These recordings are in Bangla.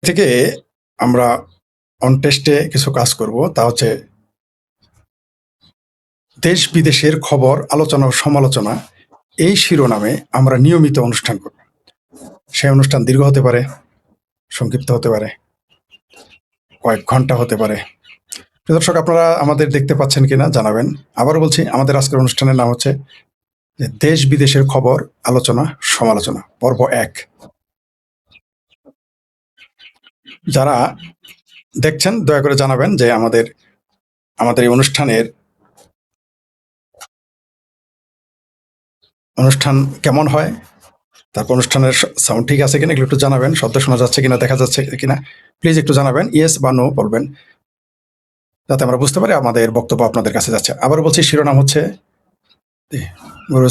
থেকে আমরা অন টেস্টে কিছু কাজ করব, তা হচ্ছে দেশ বিদেশের খবর, আলোচনা ও সমালোচনা এই শিরোনামে আমরা নিয়মিত অনুষ্ঠান করব। সেই অনুষ্ঠান দীর্ঘ হতে পারে, সংক্ষিপ্ত হতে পারে, কয়েক ঘন্টা হতে পারে। প্রিয় দর্শক, আপনারা আমাদের দেখতে পাচ্ছেন কিনা জানাবেন। আবারও বলছি, আমাদের আজকের অনুষ্ঠানের নাম হচ্ছে যে দেশ বিদেশের খবর, আলোচনা, সমালোচনা, পর্ব 1। যারা দেখছেন দয়া করে জানাবেন যে আমাদের এই অনুষ্ঠান কেমন হয়, তারপর অনুষ্ঠানের সাউন্ড ঠিক আছে কিনা এগুলো একটু জানাবেন। শব্দ শোনা যাচ্ছে কিনা, দেখা যাচ্ছে কিনা প্লিজ একটু জানাবেন। ইয়েস বা নো বলবেন, যাতে আমরা বুঝতে পারি আমাদের বক্তব্য আপনাদের কাছে যাচ্ছে। আবার বলছি, শিরোনাম হচ্ছে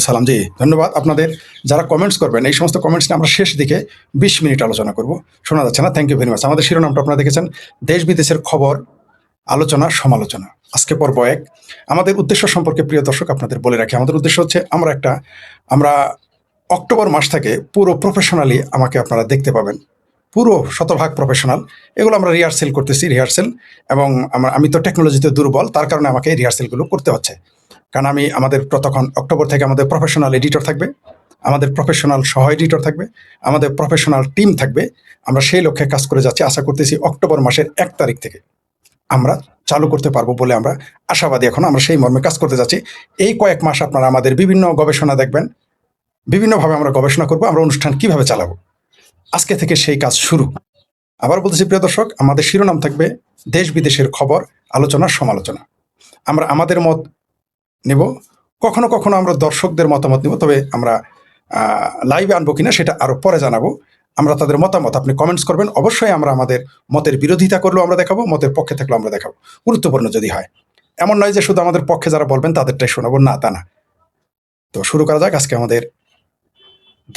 সালাম। জি, ধন্যবাদ আপনাদের যারা কমেন্টস করবেন। এই সমস্ত কমেন্টস নিয়ে আমরা শেষ দিকে 20 মিনিট আলোচনা করব। শোনা যাচ্ছে না? Thank you very much. আমাদের শিরোনামটা আপনারা দেখেছেন, দেশ বিদেশের খবর, আলোচনা, সমালোচনা। আজকে পর্ব 1। আমাদের উদ্দেশ্য সম্পর্কে প্রিয় দর্শক আপনাদের বলে রাখি। আমাদের উদ্দেশ্য হচ্ছে আমরা অক্টোবর মাস থেকে পুরো প্রফেশনালি আমাকে আপনারা দেখতে পাবেন, পুরো শতভাগ প্রফেশনাল। এগুলো আমরা রিহার্সেল করতেছি, এবং আমি তো টেকনোলজিতে দুর্বল, তার কারণে আমাকে এই রিহার্সেলগুলো করতে হচ্ছে। কারণ আমাদের তখন অক্টোবর থেকে আমাদের প্রফেশনাল এডিটর থাকবে, আমাদের প্রফেশনাল সহ এডিটর থাকবে, আমাদের প্রফেশনাল টিম থাকবে। আমরা সেই লক্ষ্যে কাজ করে যাচ্ছি। আশা করতেছি অক্টোবর মাসের 1 তারিখ থেকে আমরা চালু করতে পারবো বলে আমরা আশাবাদী। এখন আমরা সেই মর্মে কাজ করতে যাচ্ছি। এই কয়েক মাস আপনারা আমাদের বিভিন্ন গবেষণা দেখবেন, বিভিন্নভাবে আমরা গবেষণা করব, আমরা অনুষ্ঠান কিভাবে চালাবো। আজকে থেকে সেই কাজ শুরু। আবার বলতেছি প্রিয় দর্শক, আমাদের শিরোনাম থাকবে দেশ বিদেশের খবর, আলোচনা, সমালোচনা। আমরা আমাদের মত নেব, কখনো কখনো আমরা দর্শকদের মতামত নেব, তবে আমরা লাইভে আনবো কিনা সেটা আরো পরে জানাবো। আমরা তাদের মতামত, আপনি কমেন্টস করবেন, অবশ্যই আমরা আমাদের মতের বিরোধিতা করলেও আমরা দেখাবো, মতের পক্ষে থাকলেও আমরা দেখাবো, গুরুত্বপূর্ণ যদি হয়। এমন নয় যে শুধু আমাদের পক্ষে যারা বলবেন তাদেরটাই শোনাবো, না, তা না। তো শুরু করা যাক। আজকে আমাদের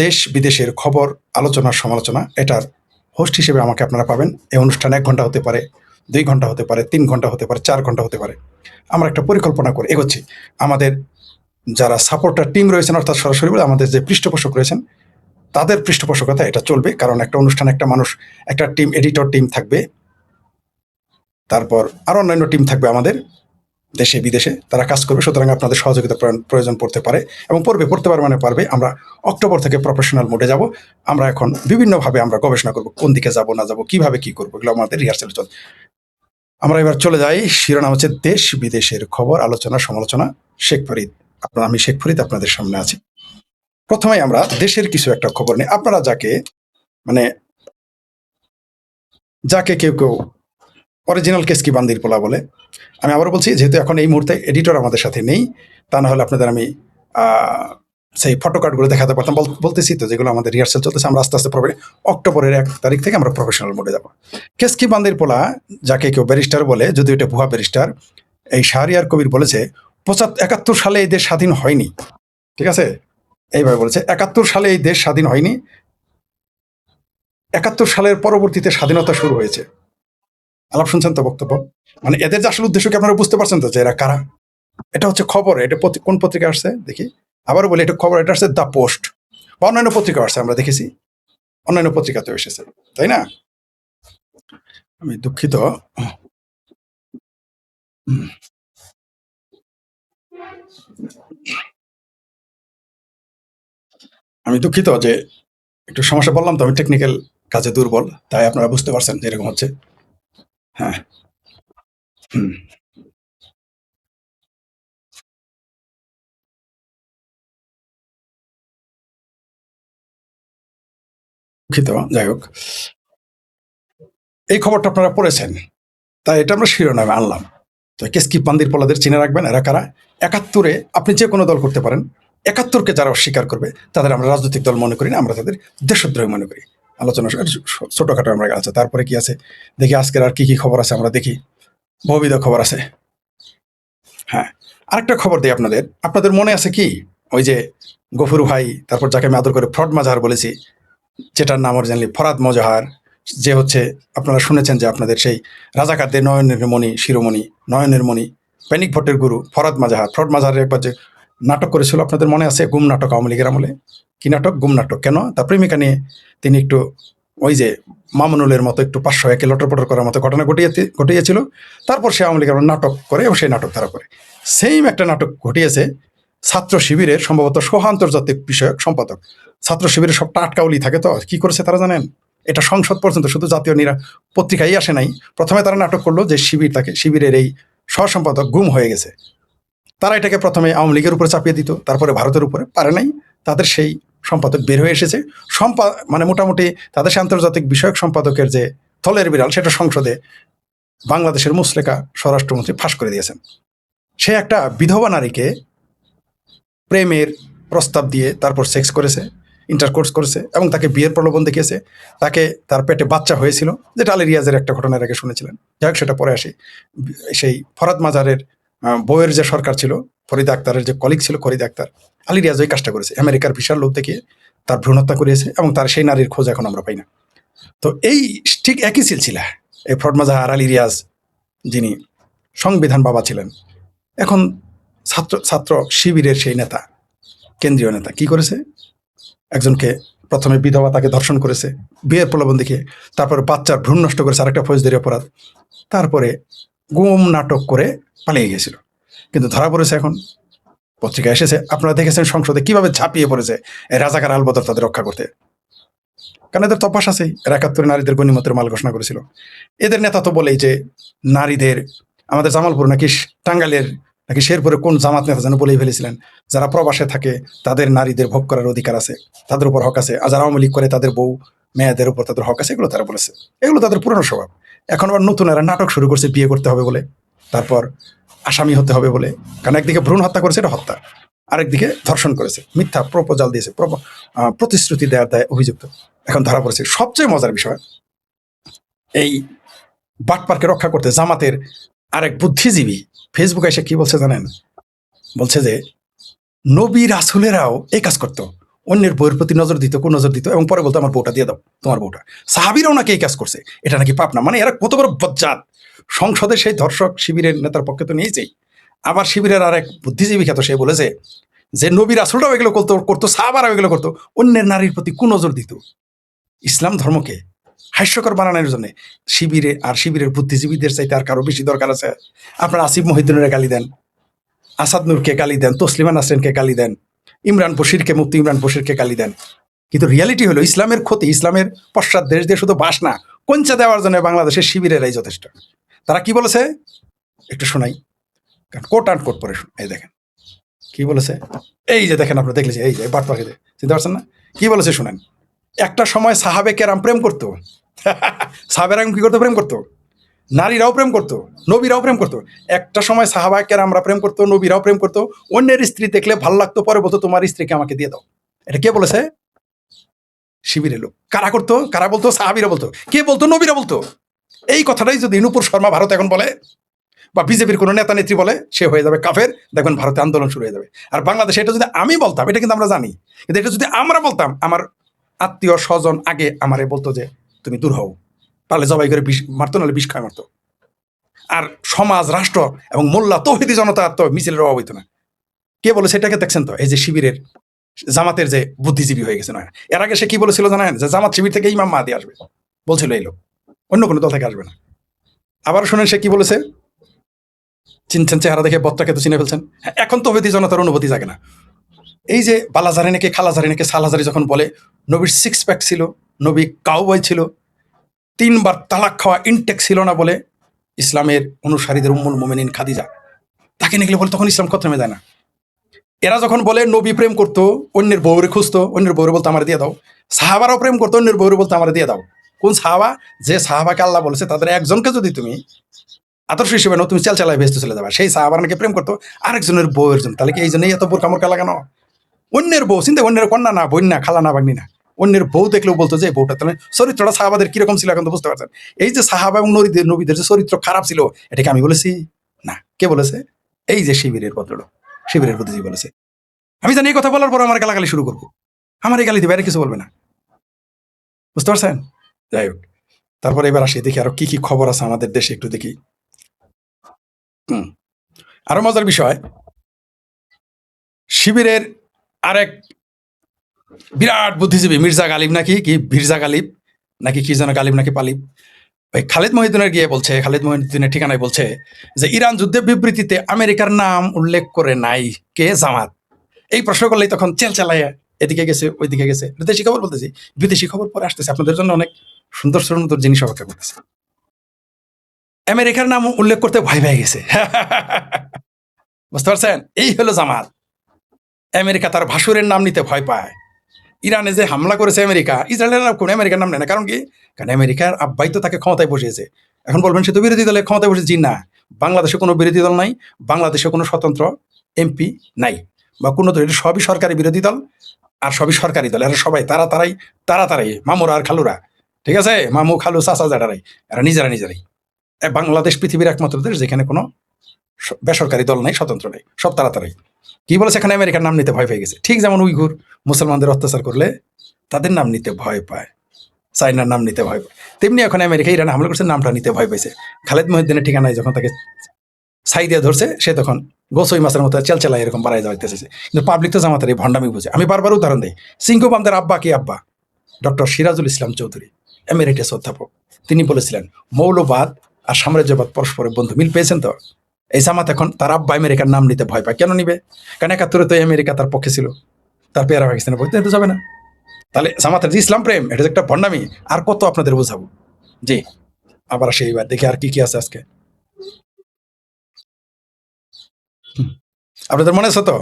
দেশ বিদেশের খবর, আলোচনা, সমালোচনা, এটার হোস্ট হিসেবে আমাকে আপনারা পাবেন। এই অনুষ্ঠান 1 ঘন্টা হতে পারে, 2 ঘন্টা হতে পারে, 3 ঘন্টা হতে পারে, 4 ঘন্টা হতে পারে। আমরা একটা পরিকল্পনা করে এগোচ্ছি। আমাদের যারা সাপোর্টার টিম রয়েছেন, অর্থাৎ সরাসরি বলে আমাদের যে পৃষ্ঠপোষক রয়েছেন, তাদের পৃষ্ঠপোষকতা এটা চলবে। কারণ একটা অনুষ্ঠান, একটা মানুষ, একটা টিম, এডিটর টিম থাকবে, তারপর আরো অন্যান্য টিম থাকবে আমাদের দেশে বিদেশে, তারা কাজ করবে। সুতরাং আপনাদের সহযোগিতা প্রয়োজন পড়তে পারে, এবং পড়তে পারে, মানে পারবে। আমরা অক্টোবর থেকে প্রফেশনাল মোডে যাব। আমরা এখন বিভিন্নভাবে আমরা গবেষণা করব, কোন দিকে যাব না যাব, কিভাবে কি করবো, এগুলো আমাদের রিহার্সেল চলছে। আমরা এবার চলে যাই। শিরোনাম হচ্ছে দেশ বিদেশের খবর, আলোচনা, সমালোচনা। শেখ ফরিদ, আমি শেখ ফরিদ আপনাদের সামনে আছি। প্রথমে আমরা দেশের কিছু একটা খবর নিই। আপনারা যাকে কেউ কেউ অরিজিনাল কেসকি বান্দির পোলা বলে। আমি আবার বলছি, যেহেতু এখন এই মুহূর্তে এডিটর আমাদের সাথে নেই, তা না হলে আপনাদের আমি সেই ফটোকার্ডগুলো দেখাতে পারতাম। বলতেছি তো, যেগুলো আমাদের রিহার্সাল চলতেছে। আমরা আস্তে আস্তে অক্টোবরের 1 তারিখ থেকে আমরা প্রফেশনাল মোডে যাব। কেসকি বান্দির পোলা, যাকে কেউ ব্যারিস্টার বলে, যদিও এটা ভুয়া ব্যারিস্টার, এই শাহরিয়ার কবির বলেছে 71 সালে এই দেশ স্বাধীন হয়নি। ঠিক আছে, এইভাবে বলেছে, 71 সালে এই দেশ স্বাধীন হয়নি, 71 সালের পরবর্তীতে স্বাধীনতা শুরু হয়েছে। আলাপ শুনছেন তো বক্তব্য? মানে এদের যে আসল উদ্দেশ্য কি আপনারা বুঝতে পারছেন তো, যে এরা কারা? এটা হচ্ছে খবর। এটা কোন পত্রিকা আসছে দেখি, আবারও বলি, এটা খবর। এটা আসছে দ্য পোস্ট, বা অন্যান্য পত্রিকা আসছে, আমরা দেখেছি অন্যান্য পত্রিকাতেও এসেছে, তাই না? আমি দুঃখিত, যে একটু সমস্যা বললাম তো, আমি টেকনিক্যাল কাজে দুর্বল, তাই আপনারা বুঝতে পারছেন যে এরকম হচ্ছে। হ্যাঁ, দুঃখিত। যাই হোক, এই খবরটা আপনারা পড়েছেন, তাই এটা আমরা শিরোনামে আনলাম। তো কেসকি বান্দির পোলাদের চিনে রাখবেন। এরা কারা? 71-এ আপনি যে কোনো দল করতে পারেন, 71-কে যারা অস্বীকার করবে তাদের আমরা রাজনৈতিক দল মনে করি না, আমরা তাদের দেশদ্রোহী মনে করি। আলোচনা ছোটখাটো আমরা আছে। তারপরে কি আছে দেখি, আজকের আর কি কি খবর আছে আমরা দেখি। বহুবিধ খবর আছে। হ্যাঁ, আরেকটা খবর দিই আপনাদের মনে আছে কি, ওই যে গফুর ভাই, তারপর যাকে আমি আদর করে ফ্রড মাজাহার বলেছি, যেটার নাম অরিজিনালি ফরাদ মজাহার, যে হচ্ছে, আপনারা শুনেছেন যে আপনাদের সেই রাজাকারদের নয়নের মণি, শিরোমণি, নয়নের মণি, প্যানিক ভোটের গুরু ফরাদ মাজাহারের একবার যে নাটক করেছিল, আপনাদের মনে আছে? গুম নাটক, আওয়ামী লীগের আমলে। কি নাটক? গুম নাটক। কেন? তার প্রেমিকা নিয়ে তিনি একটু ওই যে মামুনুলের মতো একটু 500 একে লটরপটর করার মতো ঘটনা ঘটিয়েছিল। তারপর সে আওয়ামী লীগের নাটক করে এবং সেই নাটক ধরা পড়ে। সেম একটা নাটক ঘটিয়েছে ছাত্র শিবিরের সম্ভবত সহ আন্তর্জাতিক বিষয়ক সম্পাদক। ছাত্র শিবিরের সব টাটকাউলি থাকে, তো কি করেছে তারা জানেন? এটা সংসদ পর্যন্ত, শুধু জাতীয় পত্রিকায় আসে নাই। প্রথমে তারা নাটক করলো যে শিবিরের এই সহ সম্পাদক গুম হয়ে গেছে। তারা এটাকে প্রথমে আওয়ামী লীগের উপরে চাপিয়ে দিত, তারপরে ভারতের উপরে, পারে নাই। তাদের সেই সম্পাদক বের হয়ে এসেছে। মানে মোটামুটি তাদের সেই আন্তর্জাতিক বিষয়ক সম্পাদকের যে থলের বিড়াল, সেটা সংসদে বাংলাদেশের মুসলেকা স্বরাষ্ট্রমন্ত্রী ফাঁস করে দিয়েছেন। সে একটা বিধবা নারীকে প্রেমের প্রস্তাব দিয়ে তারপর সেক্স করেছে, ইন্টারকোর্স করেছে এবং তাকে বিয়ের প্রলোভন দেখিয়েছে। তাকে তার পেটে বাচ্চা হয়েছিল, যেটা আলী রিয়াজের একটা ঘটনার আগে শুনেছিলেন। যাই হোক, সেটা পরে আসি। সেই ফরাদ মাজারের বউয়ের যে সরকার ছিল, ফরিদা আক্তারের যে কলিগ ছিল ফরিদা আক্তার, আলী রিয়াজ ওই কাজটা করেছে। আমেরিকার ভিসার লোভ দেখিয়ে তার ভ্রূণ হত্যা করিয়েছে এবং তার সেই নারীর খোঁজ এখন আমরা পাই না। তো এই ঠিক একই সিলসিলা, এই ফরদ মাজার আর আলী রিয়াজ, যিনি সংবিধান বাবা ছিলেন, এখন ছাত্র শিবিরের সেই নেতা, কেন্দ্রীয় নেতা কি করেছে? একজনকে প্রথমে বিধবা, তাকে ধর্ষণ করেছে বিয়ের প্রলোভন দেখিয়ে, তারপরে বাচ্চার ভ্রূণ নষ্ট করেছে, আরেকটা ফৌজদারি অপরাধ, তারপরে গুম নাটক করে পালিয়ে গেছিল। কিন্তু ধরা পড়েছে, এখন পত্রিকা এসেছে, আপনারা দেখেছেন সংসদে কিভাবে ঝাঁপিয়ে পড়েছে এই রাজাকার আলবদর তাদের রক্ষা করতে। কারণ এদের তপাস আছেই, এরা ৭১ নারীদের গণিমতের মাল ঘোষণা করেছিল। এদের নেতা তো বলেই যে নারীদের, আমাদের জামালপুর নাকি টাঙ্গাইলের নাকি শেরপুরে কোন জামাত নেতা যেন বলেই ফেলেছিলেন, যারা প্রবাসে থাকে তাদের নারীদের ভোগ করার অধিকার আছে, তাদের উপর হক আছে, আর যারা আওয়ামী লীগ করে তাদের বউ মেয়েদের উপর তাদের হক আছে। এগুলো তারা বলেছে, এগুলো তাদের পুরনো স্বভাব। এখন আবার নতুন এরা নাটক শুরু করছে বিয়ে করতে হবে বলে, তারপর আসামি হতে হবে বলে। কারণ একদিকে ভ্রূণ হত্যা করেছে, এটা হত্যা, আরেকদিকে ধর্ষণ করেছে, মিথ্যা প্রপোজাল দিয়েছে, প্রতিশ্রুতি দেওয়ার দায় অভিযুক্ত, এখন ধরা পড়েছে। সবচেয়ে মজার বিষয়, এই বাটপারকে রক্ষা করতে জামাতের আরেক বুদ্ধিজীবী ফেসবুকে এসে কি বলছে জানেন? বলছে যে নবী রাসূলেরাও এই কাজ করতো, অন্যের বইয়ের প্রতি নজর দিত, কোন নজর দিত, এবং পরে বলতো আমার বউটা দিয়ে দাও, তোমার বউটা। সাহাবীরাও নাকি এই কাজ করছে, এটা নাকি পাপ না। মানে এরা কত বড় বজ্জাত! সংসদে সেই ধর্ষক শিবিরের নেতার পক্ষে তো নিয়েছেই, আবার শিবিরের আরেক বুদ্ধিজীবী খ্যাত সে বলেছে যে নবী রাসূলরাও এগুলো করতো, সাহাবারাও এগুলো করতো, অন্যের নারীর প্রতি কুনজর দিত। ইসলাম ধর্মকে হাস্যকর বানানোর জন্য শিবিরের বুদ্ধিজীবীদের চাইতে আর কারো বেশি দরকার আছে? আপনারা আসিফ মহিউদ্দিনের গালি দেন, আসাদ নূরকে গালি দেন, তসলিমা নাসরিনকে গালি দেন, মুফতি ইমরান বশিরকে গালি দেন, কিন্তু রিয়ালিটি হলো ইসলামের ক্ষতি, ইসলামের পশ্চাৎ দেশ দিয়ে শুধু বাস না, কঞ্চা দেওয়ার জন্য বাংলাদেশের শিবিরেরাই যথেষ্ট। তারা কি বলেছে একটু শোনাই, কোট অ্যান্ড কোট পরে এই দেখেন কি বলেছে। এই যে দেখেন, আপনারা দেখলেছে, এই যে বার্তা চিনতে পারছেন না? কি বলেছে শুনেন। একটা সময় সাহাবে কেরাম প্রেম করতো, সাহাবেরা কি করতো? প্রেম করতো। নারীরাও প্রেম করতো, নবীরাও প্রেম করতো। একটা সময় সাহাবা কেরামরা প্রেম করতো, নবীরাও প্রেম করতো। অন্যের স্ত্রী দেখলে ভালো লাগতো, পরে বলতো তোমার স্ত্রীকে আমাকে দিয়ে দাও। এটা কে বলেছে? শিবিরের লোক। কারা করতো? কারা বলতো? সাহাবিরা বলতো। কে বলতো? নবীরা বলতো। এই কথাটাই যদি নূপুর শর্মা ভারত এখন বলে, বা বিজেপির কোনো নেতা নেত্রী বলে, সে হয়ে যাবে কাফের। দেখবেন ভারতে আন্দোলন শুরু হয়ে যাবে। আর বাংলাদেশে এটা যদি আমি বলতাম, এটা কিন্তু আমরা জানি, কিন্তু এটা যদি আমরা বলতাম, আমার আত্মীয় স্বজন আগে আমারে বলতো যে তুমি দূর হও, পারলে জবাই করে বিষ মারতো, নাহলে বিষ খায় মারতো। আর সমাজ, রাষ্ট্র এবং মোল্লা তৌহিদি জনতা তো মিছিলের অভাব হইতো না। কে বলে সেটাকে দেখছেন তো? এই যে শিবিরের জামাতের যে বুদ্ধিজীবী হয়ে গেছে, না এর আগে সে কি বলেছিল জানেন? যে জামাত শিবির থেকে ইমাম মাহাদি আসবে বলছিল এই লোক, অন্য কোনো দল থেকে আসবে না। আবার শোনেন সে কি বলেছে, চিনছেন? চেহারা দেখে বত্তাকে তো চিনে ফেলছেন। এখন তৌহিদি জনতার অনুভূতি জাগে না। এই যে বালাজারি নাকি খালাজারি নাকি সালাজারি যখন বলে, নবীর 6 প্যাক ছিল, নবী কাউবয় ছিল, 3বার তালাক খাওয়া ইনটেক ছিল না বলে ইসলামের অনুসারীদের উম্মুল মুমিনিন খাদিজা, তাকে নিয়ে বলে তখন ইসলাম খতমে যায় না। এরা যখন বলে নবী প্রেম করতো, অন্যের বউরে খুঁজতো, অন্যের বউরে বলতো আমার দিয়ে দাও। সাহাবারাও প্রেম করতো, অন্যের বউরে বলতো আমার দিয়ে দাও। কোন সাহাবা? যে সাহাবাকে আল্লাহ বলেছে তাদের একজনকে যদি তুমি আদর্শ হিসেবে নাও, তুমি চালায় ভেস্তে চলে যাবে। সেই সাহাবার নাকি প্রেম করতো আরেকজনের বউয়ের জন্য। তাহলে কি এই জন্যই এত বোরকা মোরকা লাগানো? অন্যের বউ, চিন্তা, অন্যের কন্যা না, বোন না, খালা না, বাগনি না, অন্যের বউ দেখলেও বলতো যে বউটা। তাহলে চরিত্রটা সাহাবাদের কিরকম ছিল এখন তো বুঝতে পারছেন। এই যে সাহাবা এবং নবীদের যে চরিত্র খারাপ ছিল, এটাকে আমি বলেছি না। কে বলেছে? এই যে শিবিরের ভদ্রলোক, শিবিরের বুদ্ধিজীবী বলেছে। আমি জানি এই কথা বলার পর আমার গালাগালি শুরু করবো, আমার এই গালি দিবে, আর কিছু বলবে না, বুঝতে পারছেন? যাই হোক, তারপরে এবার আসি, দেখি আরো কি কি খবর আছে আমাদের দেশে, একটু দেখি। আরো মজার বিষয়, শিবিরের আরেক বিরাট বুদ্ধিজীবী মির্জা গালিব, নাকি কি মির্জা গালিব, নাকি কি যেন গালিব নাকি পালিব, ওই খালিদ মহিউদ্দিনের গিয়ে বলছে, খালিদ মহিউদ্দিনের ঠিকানায় বলছে যে ইরান যুদ্ধের বিবৃতিতে আমেরিকার নাম উল্লেখ করে নাই, কে? জামাত। এই প্রশ্ন করলেই তখন চেলচালাইয়া এদিকে গেছে ওইদিকে গেছে। দেশি খবর বলতেছি, বিদেশি খবর পরে আসতেছে, আপনাদের জন্য অনেক সুন্দর সুন্দর জিনিস অপেক্ষা করতেছে। আমেরিকার নাম উল্লেখ করতে ভয় পেয়ে গেছে। বুঝতে পারছেন? এই হলো জামাত। আমেরিকা তার ভাসুরের নাম নিতে ভয় পায়। ইরানে যে হামলা করেছে আমেরিকা, ইসরায়েলের কোন আমেরিকার নাম নেয় না। কারণ কি? কারণ আমেরিকার আব্বাই তো তাকে ক্ষমতায় বসিয়েছে। এখন বলবেন সে তো বিরোধী দলে ক্ষমতায় বসেছে। জি না, বাংলাদেশে কোনো বিরোধী দল নাই, বাংলাদেশে কোনো স্বতন্ত্র এমপি নাই, বা কোনো দল। সবই সরকারি বিরোধী দল, আর সবই সরকারি দল। এরা সবাই তারাই মামুরা আর খালুরা, ঠিক আছে? মামু খালু চাচা জাটারাই, এরা নিজেরাই। বাংলাদেশ পৃথিবীর একমাত্র দেশ যেখানে কোনো বেসরকারি দল নাই, স্বতন্ত্র নেই, সব তারাই। কি বলেছে? এখানে আমেরিকার নাম নিতে ভয় পেয়ে গেছে। ঠিক যেমন উইঘুর মুসলমানদের অত্যাচার করলে তাদের নাম নিতে ভয় পায়, চাইনার নাম নিতে ভয় পায়, তেমনি এখন আমেরিকা ইরানে হামলা করছে, নামটা নিতে ভয় পেয়েছে। খালিদ মহিউদ্দিনের ঠিকানায় যখন তাকে ছাই দিয়ে ধরছে, সে তখন গোসই মাছের মতো চেলচেলা এরকম বাড়াই যাওয়াইতে চাইছে। কিন্তু পাবলিক তো জামাতের এই ভণ্ডামি বুঝে। আমি বারবার উদাহরণ দিই, সিংকুবামদের আব্বা কি আব্বা? ডক্টর সিরাজুল ইসলাম চৌধুরী, এমেরিটাস অধ্যাপক। তিনি বলেছিলেন মৌলবাদ আর সাম্রাজ্যবাদ পরস্পরের বন্ধু। মিল পেয়েছেন তো? এই জামাত এখন তার আব্বা আমেরিকার নাম নিতে ভয় পায়। কেন নিবে? কারণ ৭১ তো আমেরিকা তার পক্ষে ছিল, তার পেয়ারা পাকিস্তানের পক্ষে তো যাবে না। তাহলে জামাতের যে ইসলাম প্রেম, এটা যে একটা ভণ্ডামি, আর কত আপনাদের বোঝাবো? জি, আবার আসে এইবার দেখি আর কি কি আছে আজকে। আপনাদের মনে আছে তো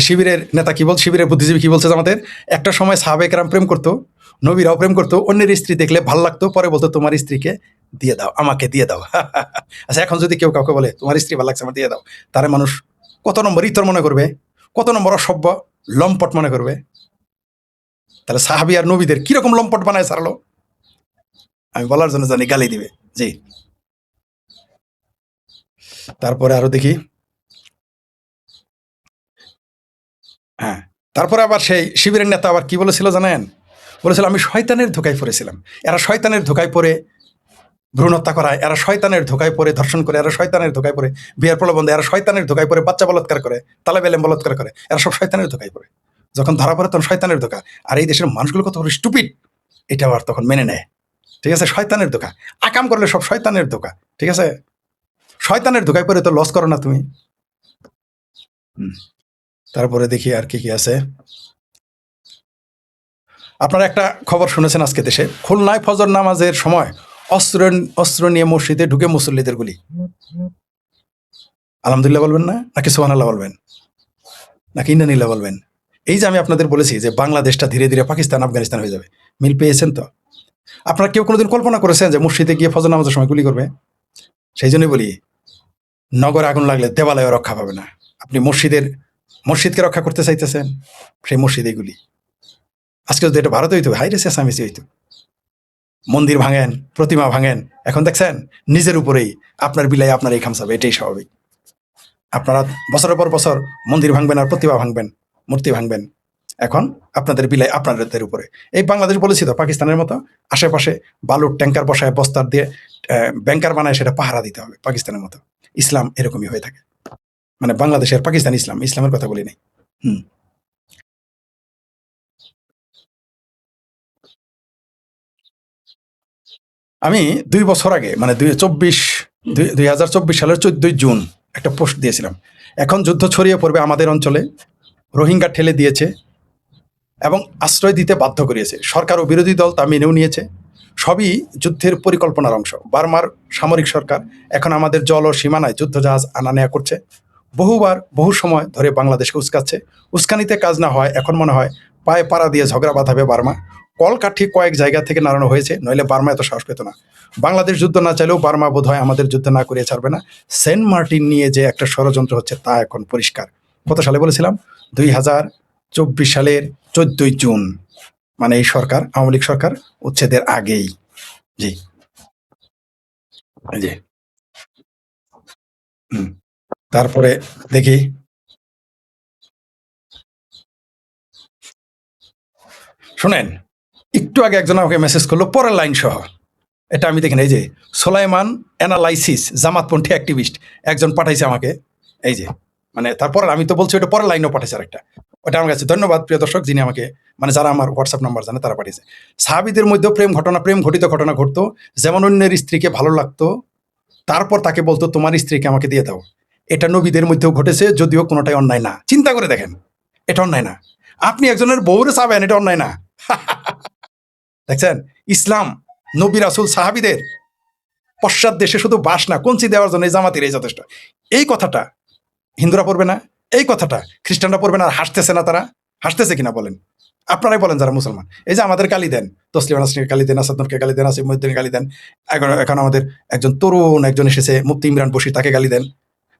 শিবিরের নেতা কি বল, শিবিরের বুদ্ধিজীবী কি বলছে? জামাতের একটা সময় সাহাবেকরাম প্রেম করতো, নবীরাও প্রেম করতো, অন্যের স্ত্রী দেখলে ভাল লাগতো, পরে বলতো তোমার স্ত্রীকে দিয়ে দাও, আমাকে দিয়ে দাও। আচ্ছা, এখন যদি কেউ কাউকে বলে তোমার স্ত্রী ভালো লাগছে, আমার দিয়ে দাও, তারে মানুষ কত নম্বর ইতর মনে করবে, কত নম্বর অসভ্য লম্পট মনে করবে? তাহলে সাহাবি আর নবীদের কিরকম লম্পট বানায় ছাড়লো, আমি বলার জন্য জানি গালি দিবে। জি, তারপরে আরো দেখি। হ্যাঁ, তারপরে আবার সেই শিবিরের নেতা আবার কি বলেছিল জানেন? বলেছিল আমি শয়তানের ধোকায় পড়েছিলাম। এরা শয়তানের ধোকায় পড়ে ভ্রূণ হত্যা করায়, এরা শয়তানের ধোকায় পড়ে ধর্ষণ করে, এরা শয়তানের ধোকায় পড়ে বিয়ের প্রলোভন দেয়, এরা শয়তানের ধোকায় পড়ে বাচ্চা বলাৎকার করে, তালেব ইলম বলাৎকার করে, এরা সব শয়তানের ধোকায় পড়ে। যখন ধরা পড়ে তখন শয়তানের ধোকা। আর এই দেশের মানুষগুলো কত বড় স্টুপিড, এটা আবার তখন মেনে নেয়। ঠিক আছে, শয়তানের ধোকা, আকাম করলে সব শয়তানের ধোকা। ঠিক আছে, শয়তানের ধোকায় পড়ে তো লস করো না তুমি। তারপরে দেখি আর কি কি আছে। আপনারা একটা খবর শুনেছেন আজকে দেশে, খুলনায় ফজর নামাজের সময় অস্ত্র নিয়ে মসজিদে ঢুকে মুসল্লিদের গুলি। আলহামদুলিল্লাহ বলবেন না, নাকি সুবহানাল্লাহ বলবেন, নাকি ইন্নানিল্লাহ বলবেন? এই যে আমি আপনাদের বলেছি যে বাংলাদেশটা ধীরে ধীরে পাকিস্তান আফগানিস্তান হয়ে যাবে, মিল পেয়েছেন তো? আপনারা কেউ কোনোদিন কল্পনা করেছেন যে মসজিদে গিয়ে ফজর নামাজের সময় গুলি করবে? সেই জন্যই বলি, নগরে আগুন লাগলে দেবালয় রক্ষা পাবে না। আপনি মসজিদকে রক্ষা করতে চাইতেছেন, সেই মসজিদে গুলি। আজকে যদি এটা ভারত হইতো, হাই রে চেঁচামেচি হইতো, মন্দির ভাঙেন, প্রতিমা ভাঙেন। এখন দেখছেন নিজের উপরেই আপনার বিলাই আপনার এই খামসাবে, এটাই স্বাভাবিক। আপনারা বছরের পর বছর মন্দির ভাঙবেন আর প্রতিমা ভাঙবেন, মূর্তি ভাঙবেন। এখন আপনাদের বিলাই আপনাদের উপরে। এই বাংলাদেশ বলেছি তো পাকিস্তানের মতো, আশেপাশে বালুর ট্যাঙ্কার বসায় বস্তার দিয়ে ব্যাংকার বানায় সেটা পাহারা দিতে হবে পাকিস্তানের মতো। ইসলাম এরকমই হয়ে থাকে, মানে বাংলাদেশের পাকিস্তান ইসলামের কথা বলি নাই। আমি 2 বছর আগে, মানে 2024 সালের 14 জুন একটা পোস্ট দিয়েছিলাম, এখন যুদ্ধ ছড়িয়ে পড়বে আমাদের অঞ্চলে, রোহিঙ্গা ঠেলে দিয়েছে এবং আশ্রয় দিতে বাধ্য করিয়েছে। সরকার ও বিরোধী দল তা মেনেও নিয়েছে। সবই যুদ্ধের পরিকল্পনার অংশ। বার্মার সামরিক সরকার এখন আমাদের জল ও সীমানায় যুদ্ধজাহাজ আনা নেয়া করছে। বহু সময় ধরে বাংলাদেশকে উস্কাচ্ছে। উস্কানিতে কাজ না হয় এখন মনে হয় পায়ে পাড়া দিয়ে ঝগড়া বাঁধাবে বার্মা। কলকাঠি কয়েক জায়গা থেকে নাড়ানো হয়েছে, নইলে বার্মা এত সাহস পেত না। বাংলাদেশ যুদ্ধ না চাইলেও বার্মা বোধ হয় আমাদের যুদ্ধ না করিয়ে ছাড়বে না। সেন্ট মার্টিন নিয়ে যে একটা ষড়যন্ত্র হচ্ছে তা এখন পরিষ্কার। কত সালে বলেছিলাম? 2024 সালের 14 জুন, মানে এই সরকার, আওয়ামী লীগ সরকার উচ্ছেদের আগেই। জি জি। তারপরে দেখি, শোনেন, একটু আগে একজন আমাকে মেসেজ করলো পরের লাইন সহ, এটা আমি দেখি না। এই যে সোলাইমান অ্যানালাইসিস জামাতপন্থী অ্যাক্টিভিস্ট একজন পাঠাইছে আমাকে, এই যে, মানে তারপর আমি তো বলছি ওটা পরের লাইনও পাঠাইছে আরেকটা। ওটা আমার কাছে ধন্যবাদ প্রিয় দর্শক, যিনি আমাকে মানে যারা আমার হোয়াটসঅ্যাপ নাম্বার জানে তারা পাঠিয়েছে। সাহাবীদের মধ্যেও প্রেম ঘটিত ঘটনা ঘটতো, যেমন অন্যের স্ত্রীকে ভালো লাগতো, তারপর তাকে বলতো তোমার স্ত্রীকে আমাকে দিয়ে দাও। এটা নবীদের মধ্যেও ঘটেছে, যদিও কোনোটাই অন্যায় না। চিন্তা করে দেখেন, এটা অন্যায় না। আপনি একজনের বউরে চাবেন, এটা অন্যায় না। দেখছেন, ইসলাম, নবী রাসূল, সাহাবীদের পশ্চাৎ দেশে শুধু বাস না, কঞ্চি দেওয়ার জন্য এই জামাতির এই যথেষ্ট। এই কথাটা হিন্দুরা পড়বে না, এই কথাটা খ্রিস্টানরা পড়বে না। আর হাসতেছে না তারা? হাসতেছে কিনা বলেন? আপনারাই বলেন যারা মুসলমান। এই যে আমাদের গালি দেন, তসলিমা নাসরিনকে গালি দেন, আসাদুরকে গালি দেন, আসিফ মহিউদ্দিনকে গালি দেন, এখন আমাদের একজন তরুণ একজন এসেছে মুফতি ইমরান বশির, তাকে গালি দেন,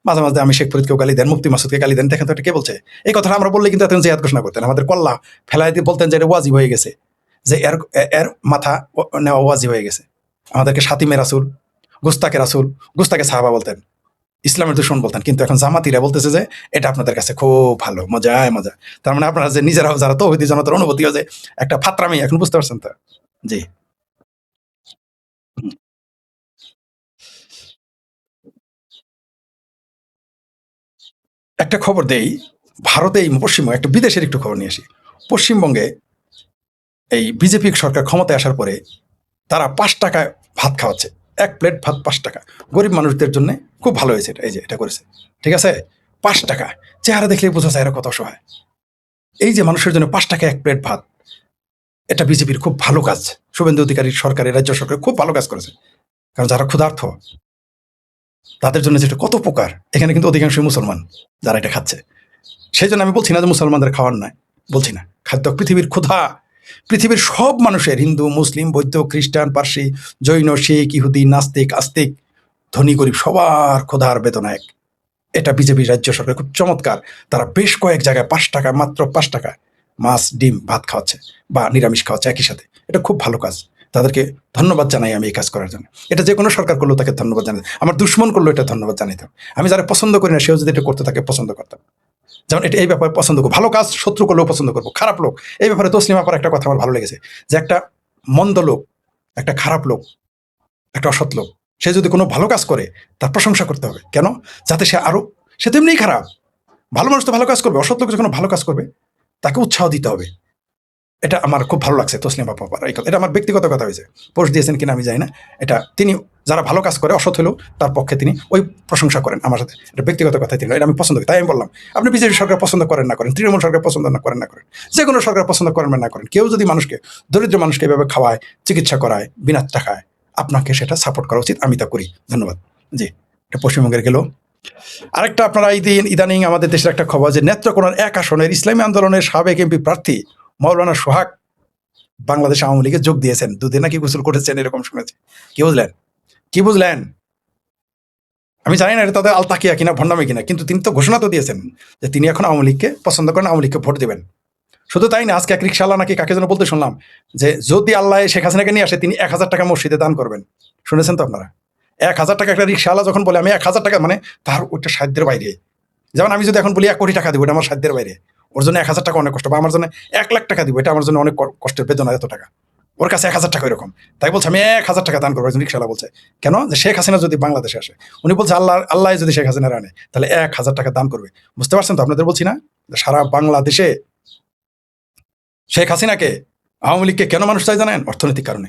মাঝে মাঝে আমি শেখ ফরিদকেও গালি দেন, মুফতি মাসুদকে গালি দেন। দেখেন তো এটা কে বলছে? এই কথাটা আমরা বললে কিন্তু এতক্ষণ জিহাদ ঘোষণা করতেন, আমাদের কল্লা ফেলাই দিয়ে বলতেন যে এটা ওয়াজিব হয়ে গেছে, যে এর এর মাথা নেওয়া ওয়াজিব হয়ে গেছে। আমাদেরকে সাতিমে রাসূল, গুস্তাকে রাসূল, গুস্তাকে সাহাবা বলতেন, ইসলামের দুশমন বলতেন। কিন্তু এখন জামাতিরা বলতেছে যে এটা আপনাদের কাছে খুব ভালো, মজায় মজা। তার মানে আপনারা যে নিজেরাও যারা তৌহিদি জনতার অনুভূতিও যে একটা ফাত্রামি, এখন বুঝতে পারছেন তো? জি। একটা খবর দেই, ভারতে এই পশ্চিমবঙ্গে একটা বিদেশের একটু খবর নিয়ে আসি। পশ্চিমবঙ্গে এই বিজেপি সরকার ক্ষমতায় আসার পরে তারা ৫ টাকায় ভাত খাওয়াচ্ছে, এক প্লেট ভাত ৫ টাকা। গরিব মানুষদের জন্য খুব ভালো হয়েছে এটা, এই যে এটা করেছে, ঠিক আছে? ৫ টাকা, চেহারা দেখলেই বোঝা যায় এরা কত অসহায়। এই যে মানুষের জন্য ৫ টাকা এক প্লেট ভাত, এটা বিজেপির খুব ভালো কাজ। শুভেন্দু অধিকারীর সরকারের, রাজ্য সরকার খুব ভালো কাজ করেছে। কারণ যারা ক্ষুধার্ত তাদের জন্য যেটা কত উপকার। এখানে কিন্তু অধিকাংশই মুসলমান যারা এটা খাচ্ছে। সেই জন্য আমি বলছি না যে মুসলমানদের খাওয়ার নয়, বলছি না। খাদ্য পৃথিবীর ক্ষুধা, পৃথিবীর সব মানুষের, হিন্দু, মুসলিম, বৌদ্ধ, খ্রিস্টান, পার্সি, জৈন, শিখ, ইহুদি, নাস্তিক, আস্তিক, ধনী গরিব, সবার ক্ষুধার বেদনা এক। এটা বিজেপি রাজ্য সরকার খুব চমৎকার। তারা বেশ কয়েক জায়গায় ৫ টাকা, মাত্র ৫ টাকা মাছ, ডিম, ভাত খাওয়াচ্ছে বা নিরামিষ খাওয়াচ্ছে একই সাথে। এটা খুব ভালো কাজ। তাদেরকে ধন্যবাদ জানাই আমি এই কাজ করার জন্য। এটা যে কোনো সরকার করলেও তাকে ধন্যবাদ জানাই, আমার দুশ্মন করলেও এটা ধন্যবাদ জানাইতাম। আমি যারা পছন্দ করি না সেও যদি এটা করতে তাকে পছন্দ করতাম। যেমন এটা, এই ব্যাপারে পছন্দ করবো, ভালো কাজ শত্রু করলেও পছন্দ করবো। খারাপ লোক, এই ব্যাপারে তসলিমা আপার একটা কথা আমার ভালো লেগেছে, যে একটা মন্দ লোক, একটা খারাপ লোক, একটা অসৎ লোক, সে যদি কোনো ভালো কাজ করে তার প্রশংসা করতে হবে। কেন? যাতে সে আরো, সে তো এমনিই খারাপ। ভালো মানুষ তো ভালো কাজ করবে, অসৎ লোক যখন ভালো কাজ করবে তাকে উৎসাহ দিতে হবে। এটা আমার খুব ভালো লাগছে তসলিম আপা এই কথা। এটা আমার ব্যক্তিগত কথা হয়েছে, পোস্ট দিয়েছেন কিনা আমি জানি না। এটা তিনি যারা ভালো কাজ করে, অসৎ হলেও তার পক্ষে তিনি ওই প্রশংসা করেন আমার সাথে। এটা ব্যক্তিগত কথা, তিনি, এটা আমি পছন্দ করি। তাই আমি বললাম, আপনি বিজেপি সরকার পছন্দ করেন না করেন, তৃণমূল সরকার পছন্দ না করেন, যে কোনো সরকার পছন্দ করেন না করেন, কেউ যদি মানুষকে, দরিদ্র মানুষকে এভাবে খাওয়ায়, চিকিৎসা করায় বিনা টাকায়, আপনাকে সেটা সাপোর্ট করা উচিত। আমি তা করি। ধন্যবাদ। জি, এটা পশ্চিমবঙ্গের গেল। আরেকটা, আপনারা ইদানিং আমাদের দেশের একটা খবর, যে নেত্রকোনার ১ আসনের ইসলামী আন্দোলনের সাবেক এমপি প্রার্থী মাওলানা সোহাগ বাংলাদেশ আওয়ামী লীগে যোগ দিয়েছেন। দুধে নাকি গোসল করেছেন, এরকম শুনেছি। কি বুঝলেন? কি বুঝলেন? আমি জানি না এটা তাদের আলতাকিয়া কিনা, ভণ্ডামি কিনা, কিন্তু তিনি তো ঘোষণা তো দিয়েছেন যে তিনি এখন আওয়ামী লীগকে পছন্দ করেন, আওয়ামী লীগকে ভোট দেবেন। শুধু তাই না, আজকে এক রিক্সাওয়ালা নাকি কাকে যেন বলতে শুনলাম যে যদি আল্লাহ শেখ হাসিনাকে নিয়ে আসে তিনি ১,০০০ টাকা মসজিদে দান করবেন। শুনেছেন তো আপনারা? ১,০০০ টাকা একটা রিক্সাওয়ালা যখন বলে আমি ১,০০০ টাকা, মানে তার ওইটা সাধ্যের বাইরে। যেমন আমি যদি এখন বলি ১,০০,০০,০০০ টাকা দিব, এটা আমার সাধ্যের বাইরে। ওর জন্য ১,০০০ টাকা অনেক কষ্ট, বা আমার জন্য ১,০০,০০০ টাকা দিব, এটা আমার জন্য অনেক কষ্টের বেদনা, এত টাকা। ওর কাছে ১,০০০ টাকা এরকম। তাই বলছে আমি ১,০০০ টাকা দান করবো। একজন রিক্সাওয়ালা বলছে, কেন? যে শেখ হাসিনা যদি বাংলাদেশে আসে, উনি বলছে আল্লাহ যদি শেখ হাসিনা আনে তাহলে ১,০০০ টাকা দান করবে। বুঝতে পারছেন তো? আপনাদের বলছি না, সারা বাংলাদেশে শেখ হাসিনাকে, আওয়ামী লীগকে কেন মানুষ চাই জানেন? অর্থনৈতিক কারণে।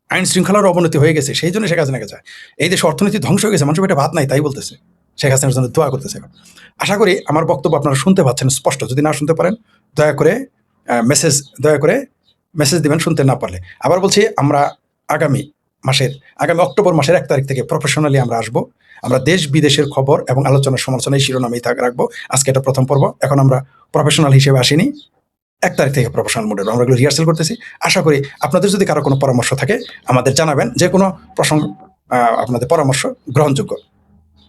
আইন শৃঙ্খলার অবনতি হয়ে গেছে, সেই জন্য শেখ হাসিনাকে চায়। এই দেশে অর্থনীতি ধ্বংস হয়ে গেছে, মানুষের পেটে ভাত নাই, তাই বলতেছে শেখ হাসিনার জন্য দোয়া করতেছে। আশা করি আমার বক্তব্য আপনারা শুনতে পাচ্ছেন স্পষ্ট। যদি না শুনতে পারেন দয়া করে মেসেজ দিবেন, শুনতে না পারলে। আবার বলছি, আমরা আগামী অক্টোবর মাসের ১ তারিখ থেকে প্রফেশনালি আমরা আসবো। আমরা দেশ বিদেশের খবর এবং আলোচনা সমালোচনা এই শিরোনামেই রাখবো। আজকে এটা প্রথম পর্ব, এখন আমরা প্রফেশনাল হিসেবে আসিনি। ১ তারিখ থেকে প্রফেশনাল মোডে আমরা এগুলো রিহার্সাল করতেছি। আশা করি আপনাদের যদি কারো কোনো পরামর্শ থাকে আমাদের জানাবেন, যে কোনো প্রসঙ্গ আপনাদের পরামর্শ গ্রহণযোগ্য।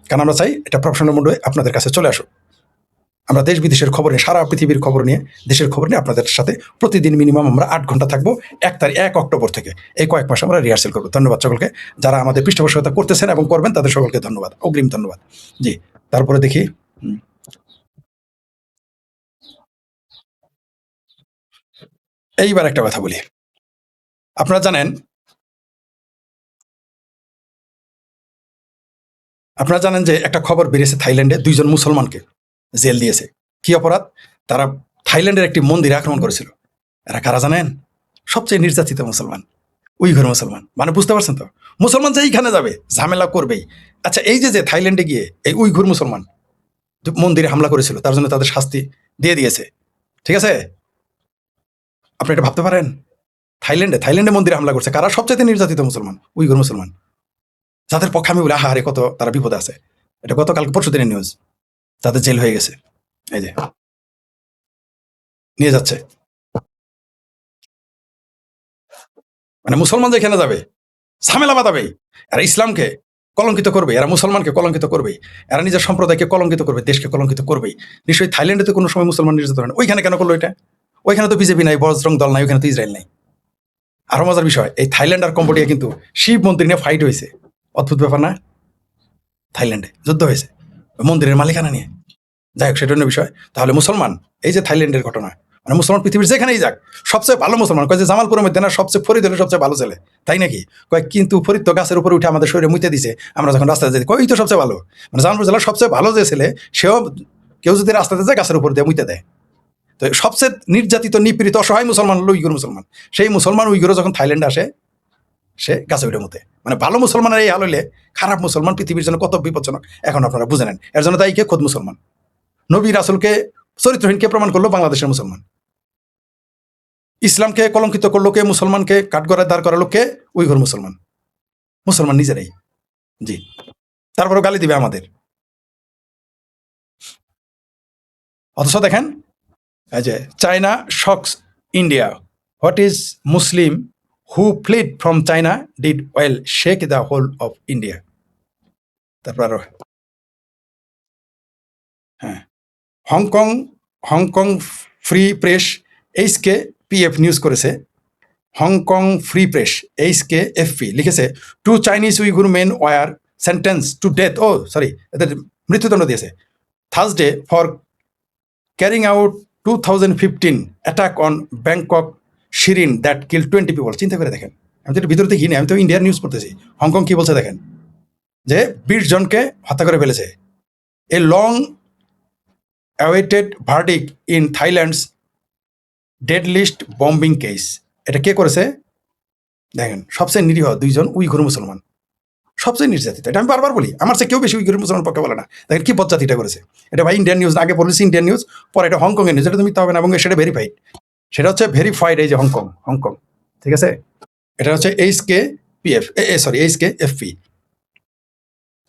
কারণ আমরা চাই এটা প্রফেশনাল মোডে আপনাদের কাছে চলে আসুক। আমরা দেশ বিদেশের খবর নিয়ে, সারা পৃথিবীর খবর নিয়ে, দেশের খবর নিয়ে আপনাদের সাথে প্রতিদিন মিনিমাম আমরা ৮ ঘন্টা থাকবো। ১ অক্টোবর থেকে এই কয়েক মাস আমরা রিহার্সাল করবো। ধন্যবাদ সকলকে, যারা আমাদের পৃষ্ঠপোষকতা করতেছেন এবং করবেন তাদের সকলকে ধন্যবাদ, অগ্রিম ধন্যবাদ। জি, তারপরে দেখি। এইবার একটা কথা বলি। আপনারা জানেন যে একটা খবর বেরিয়েছে, থাইল্যান্ডে ২ জন মুসলমানকে জেল দিয়েছে। কি অপরাধ? তারা থাইল্যান্ডের একটি মন্দিরে আক্রমণ করেছিল। এরা কারা জানেন? সবচেয়ে নির্যাতিত মুসলমান, উইঘুর মুসলমান। মানে বুঝতে পারছেন তো, মুসলমান যে এইখানে যাবে ঝামেলা করবেই। আচ্ছা, এই যে থাইল্যান্ডে গিয়ে এই উইঘুর মুসলমান মন্দিরে হামলা করেছিল, তার জন্য তাদের শাস্তি দিয়ে দিয়েছে, ঠিক আছে? আপনি এটা ভাবতে পারেন, থাইল্যান্ডে মন্দিরে হামলা করছে কারা? সবচেয়ে নির্যাতিত মুসলমান, উইঘুর মুসলমান, যাদের পক্ষে আমি বলি আহারে কত তারা বিপদে আছে। এটা গতকাল পরশু দিনের নিউজ। তাদের জেল হয়ে গেছে, এই যে নিয়ে যাচ্ছে। মানে মুসলমান যেখানে যাবে ঝামেলা বাঁধাবেই। এরা ইসলামকে কলঙ্কিত করবে, এরা মুসলমানকে কলঙ্কিত করবে, এরা নিজের সম্প্রদায়কে কলঙ্কিত করবে, দেশকে কলঙ্কিত করবেই। নিশ্চয়ই থাইল্যান্ডে তো কোনো সময় মুসলমান নির্যাতন হয় না, ওইখানে কেন করলো এটা? ওইখানে তো বিজেপি নাই, বজরং দল নাই, ওইখানে তো ইসরায়েল নাই। আরো মজার বিষয়, এই থাইল্যান্ড আর কম্বোডিয়া কিন্তু শিব মন্দির নিয়ে ফাইট হয়েছে। অদ্ভুত ব্যাপার না? থাইল্যান্ডে যুদ্ধ হয়েছে মন্দিরের মালিকানা নিয়ে। যাই হোক, সেটা অন্য বিষয়। তাহলে মুসলমান, এই যে থাইল্যান্ডের ঘটনা, মানে মুসলমান পৃথিবীর যেখানেই যাক সবচেয়ে ভালো মুসলমান। কয় যে জামালপুরের মধ্যে না সবচেয়ে ফরিদ হলে সবচেয়ে ভালো ছেলে, তাই নাকি? কয় কিন্তু ফরিদ তো গাছের উপরে উঠে আমাদের শরীরে মুইতে দিছে, আমরা যখন রাস্তায় যাই কই তো সবচেয়ে ভালো। মানে জামালপুর জেলার সবচেয়ে ভালো যে ছেলে, সেও কেউ যদি রাস্তাতে যায় গাছের উপর দিয়ে মুইতে দেয়। তো সবচেয়ে নির্যাতিত নিপীড়িত অসহায় মুসলমান হলো উইগুর মুসলমান। সেই মুসলমান উইগুরও যখন থাইল্যান্ডে আসে, সে গাছে উঠে মুতে। মানে ভালো মুসলমানের এই হাল হইলে খারাপ মুসলমান পৃথিবীর জন্য কত বিপজ্জনক এখন আপনারা বুঝে নেন। এর জন্য তাই কে খোদ মুসলমান, নবী রাসূলকে চরিত্রহীনকে প্রমাণ করলো বাংলাদেশের মুসলমান। ইসলামকে কলঙ্কিত করলো কে? মুসলমানকে কাঠগড়ায় দাঁড় করালো কে? উইঘুর মুসলমান, মুসলমান নিজেরাই। জি, তারপরে গালি দিবে আমাদের। অথচ দেখেন, এই যে China shocks India, what is Muslim who fled from China did well shake the whole of India. তারপর আরো হ্যাঁ, Hong Kong Hong Kong free press HK PF news করেছে। Hong Kong free press HK FP লিখেছে, two Chinese Uyghur men were sentenced to death, oh sorry, এদের মৃত্যুদণ্ড দিয়েছে Thursday for carrying out 2015 attack on Bangkok shrine that kill 20 people. চিন্তা করে দেখেন, আমি তো ভিতরে দেখি না, আমি তো ইন্ডিয়ার নিউজ পড়তেছি। হংকং কি বলছে দেখেন, যে 20 জনকে হত্যা করে ফেলেছে। A long awaited verdict in Thailand's deadliest bombing case. এটা কে করেছে দেখেন? সবচেয়ে নিরীহ 2 জন উইঘুর মুসলমান, সবচেয়ে নির্যাতিত। এটা আমি বারবার বলি, আমার চেয়ে কেউ বেশি উইঘুর মুসলমান পক্ষে বলে না। দেখেন কি বজ্জাতিটা করেছে। এটা ভাই ইন্ডিয়ান নিউজ, আগে বলেছি ইন্ডিয়ান নিউজ, পরে এটা হংকং এর নিউজ। এটা তুমি মিথ্যা হবে না, এবং সেটা ভেরিফাইড। সেটা হচ্ছে ভেরিফাইড, এই যে হংকং, ঠিক আছে? এটা হচ্ছে HK PF, sorry HK FP.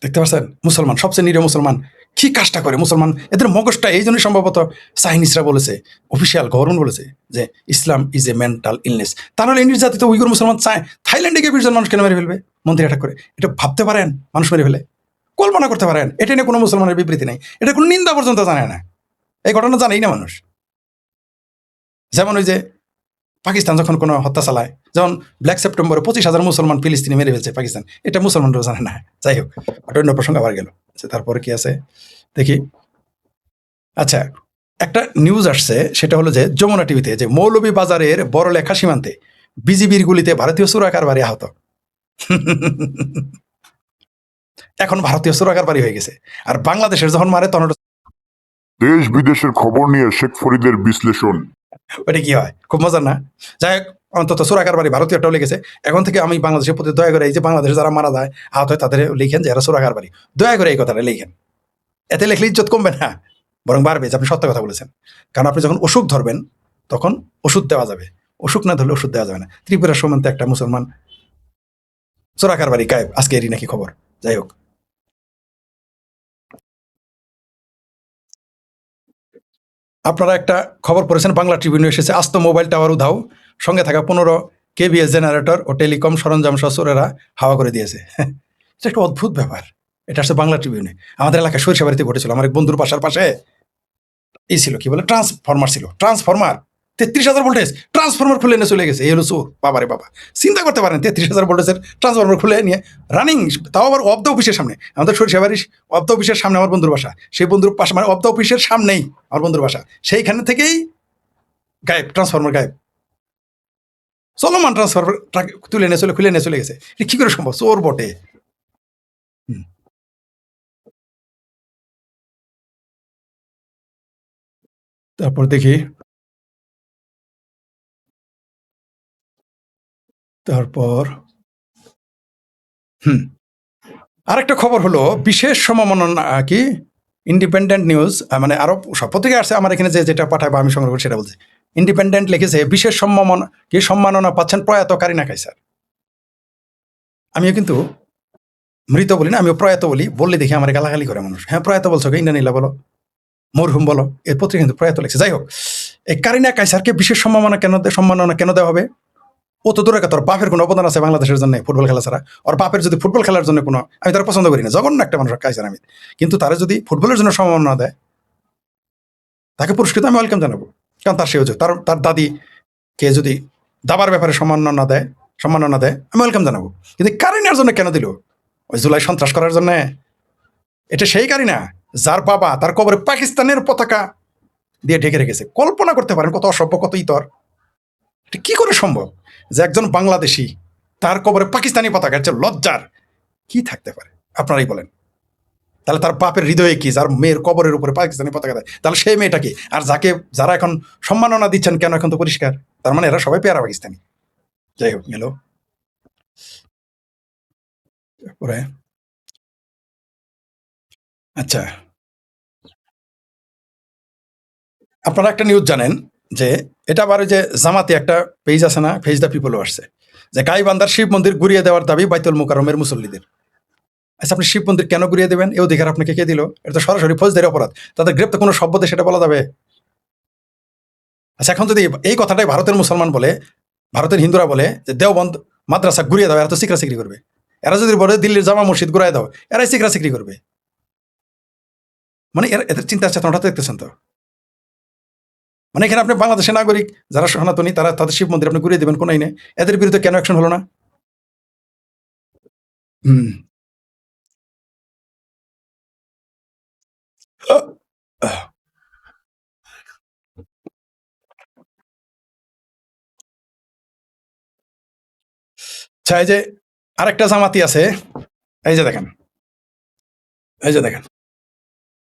দেখতে পাচ্ছেন, মুসলমান সবচেয়ে নিরীহ মুসলমান কি কাজটা করে মুসলমান, এদের মগজটা। এই জন্যই সম্ভবত চাইনিজরা বলেছে, অফিসিয়াল গভর্নমেন্ট বলেছে যে ইসলাম ইজ এ মেন্টাল ইলনেস। তাহলে নির্যাতিত উইগুর মুসলমান চায় থাইল্যান্ডে গিয়ে 20 জন মানুষ কেন মেরে ফেলবে, মন্দির অ্যাটাক করে? এটা ভাবতে পারেন? মানুষ মেরে ফেলে, কল্পনা করতে পারেন? এটা নিয়ে কোনো মুসলমানের বিবৃতি নেই, এটা কোনো নিন্দা পর্যন্ত জানে না। এই ঘটনা জানেই না মানুষ। যেমন ওই যে পাকিস্তান যখন কোনো হত্যা চালায়, যেমন ব্ল্যাক সেপ্টেম্বরে 25,000 মুসলমান ফিলিস্তিনি মেরে ফেলছে পাকিস্তান, এটা মুসলমানরাও জানে না। যাই হোক, ওটা অন্য প্রসঙ্গ আবার গেল। আচ্ছা, তারপরে কি আছে দেখি। আচ্ছা, একটা নিউজ আসছে, সেটা হলো যে যমুনা টিভিতে, যে মৌলভী বাজারের বড়লেখা সীমান্তে বিজিবির গুলিতে ভারতীয় চোরা কারবারি আহত। এখন ভারতীয় চোরা কারবারি হয়ে গেছে, আর বাংলাদেশের যখন মারে তখন দেশ বিদেশের খবর নিয়ে শেখ ফরিদের বিশ্লেষণ। ওটা কি হয়, খুব মজার না? যাই হোক, অন্তত চোরা কারবারি ভারতীয়টাও লিখেছে। এখন থেকে আমি বাংলাদেশের প্রতি দয়া করে, এই যে বাংলাদেশে যারা মারা যায় আহত হয়, তাদের লিখেন যে এরা চোরা কারবারি। দয়া করে এই কথাটা লিখেন। এতে লিখলে ইজ্জত কমবে না, বরং বাড়বে, যে আপনি সত্য কথা বলেছেন। কারণ আপনি যখন অসুখ ধরবেন তখন ওষুধ দেওয়া যাবে, অসুখ না ধরলে ওষুধ দেওয়া যাবে না। ত্রিপুরার সীমান্তে একটা মুসলমান চোরা কারবারি গায়েব, আজকে এরই নাকি খবর। যাই হোক, আপনারা একটা খবর পড়েছেন, বাংলা ট্রিবিউনে এসেছে, আস্ত মোবাইল টাওয়ার উধাও, সঙ্গে থাকা 15 কেভিএস জেনারেটর ও টেলিকম সরঞ্জাম সহ চোরেরা হাওয়া করে দিয়েছে। এটা একটা অদ্ভুত ব্যাপার। এটা আসছে বাংলা ট্রিবিউনে। আমাদের এলাকায় সরিষাবাড়িতে ঘটেছিল। আমার এক বন্ধুর বাসার পাশে এই ছিল, কি বলে, ট্রান্সফরমার ছিল, ট্রান্সফরমার 33,000 ভোল্টেজ, ট্রান্সফরমার খুলে নিয়ে চলে গেছে। এই হলো চোর, বাবারে বাবা। চিন্তা করতে পারেন, 33,000 ভোল্টেজের ট্রান্সফরমার খুলে নিয়ে রানিং, তাও আবার অফ দ্য অফিসের সামনে। আমাদের সরিষাবাড়ির অফ দ্য অফিসের সামনে আমার বন্ধুর বাসা, সেই বন্ধুর পাশে, মানে অফ দ্য অফিসের সামনেই আমার বন্ধুর বাসা, সেইখানে থেকেই গায়েব, ট্রান্সফরমার গায়েব। চলমান ট্রান্সফরমার তুলে নিয়ে চলে, খুলে নিয়ে চলে গেছে। এটা কি করে সম্ভব? চোর বটে। তারপর দেখি তারপর আরেকটা খবর হলো বিশেষ সম্মাননা কি ইন্ডিপেন্ডেন্ট নিউজ, মানে আরো সব পত্রিকা আসছে আমার এখানে যেটা পাঠায় বা আমি সংগ্রহ করি সেটা বলছি। ইন্ডিপেন্ডেন্ট লিখেছে বিশেষ সম্মাননা পাচ্ছেন প্রয়াত কারিনা কাইসার। আমিও কিন্তু মৃত বলি না, আমিও প্রয়াত বলি, বললে দেখি আমার গালাগালি করে মানুষ। হ্যাঁ প্রয়াত বলছো কে, ইন্ডিয়ান বলো, মরহুম বলো, এর পত্রিকা কিন্তু প্রয়াত লিখছে। যাই হোক, এই কারিনা কাইসারকে বিশেষ সম্মাননা কেন দেওয়া হবে? ও তো দূরে তোর বাপের কোনো অবদান আছে বাংলাদেশের জন্য ফুটবল খেলা ছাড়া? ওর বাপের যদি ফুটবল খেলার জন্য কোনো, আমি তারা পছন্দ করি না, জঘন্য একটা মানুষ কাইসার আমি, কিন্তু তারা যদি ফুটবলের জন্য সম্মাননা দেয় তাকে পুরস্কৃত আমি ওয়েলকাম জানাবো, কারণ তার সে হচ্ছে তার তার দাদি কে যদি দাবার ব্যাপারে সম্মাননা দেয় আমি ওয়েলকাম জানাবো। কিন্তু কারিনার জন্য কেন দিল? ওই জুলাই সন্ত্রাস করার জন্য? এটা সেই কারিনা যার বাবা তার কবরে পাকিস্তানের পতাকা দিয়ে ঢেকে রেখেছে। কল্পনা করতে পারেন কত অসভ্য, কত ইতর। এটা কি করে সম্ভব যে একজন বাংলাদেশি তার কবরে পাকিস্তানি পতাকা? লজ্জার কি থাকতে পারে আপনারাই বলেন। তাহলে তার বাপের হৃদয়ে কি যার মেয়ের কবরের উপরে পাকিস্তানি পতাকা দেয়? তাহলে সেই মেয়েটা কি? আর যারা এখন সম্মাননা দিচ্ছেন কেন, এখন তো পরিষ্কার, তার মানে এরা সবাই পেয়ারা পাকিস্তানি। যাই হোক গেল। পরে আচ্ছা, আপনারা একটা নিউজ জানেন যে এটা আবার ওই যে জামাতে একটা পেজ আছে না, পেজ দ্য পিপলও আসছে, যে গাইবান্ধার শিব মন্দির ঘুরিয়ে দেওয়ার দাবি বাইতুল মুকাররমের মুসল্লিদের। আচ্ছা, আপনি শিব মন্দির কেন ঘুরিয়ে দেবেন? এই অধিকার আপনাকে কে দিল? এটা তো সরাসরি ফৌজদারি অপরাধ, তাদের গ্রেপ্তার কোনো শব্দে সেটা বলা যাবে? আচ্ছা, এখন যদি এই কথাটাই ভারতের মুসলমান বলে, ভারতের হিন্দুরা বলে যে দেওবন্দ মাদ্রাসা ঘুরিয়ে দাও, এরা তো সিকরা সিকরি করবে। এরা যদি বলে দিল্লির জামা মসজিদ ঘুরাই দাও, এরাই সিকরা সিকরি করবে। মানে এদের চিন্তা চেতনাটা তো দেখতেছেন তো। মানে এখানে আপনি বাংলাদেশের নাগরিক যারা সনাতনী, তারা তাদের শিব মন্দির আপনি ঘুরিয়ে দেবেন, কোন আইনে? এদের বিরুদ্ধে কেন অ্যাকশন হলো না? হুম। আচ্ছা, এই যে আরেকটা জামাতি আছে, এই যে দেখেন,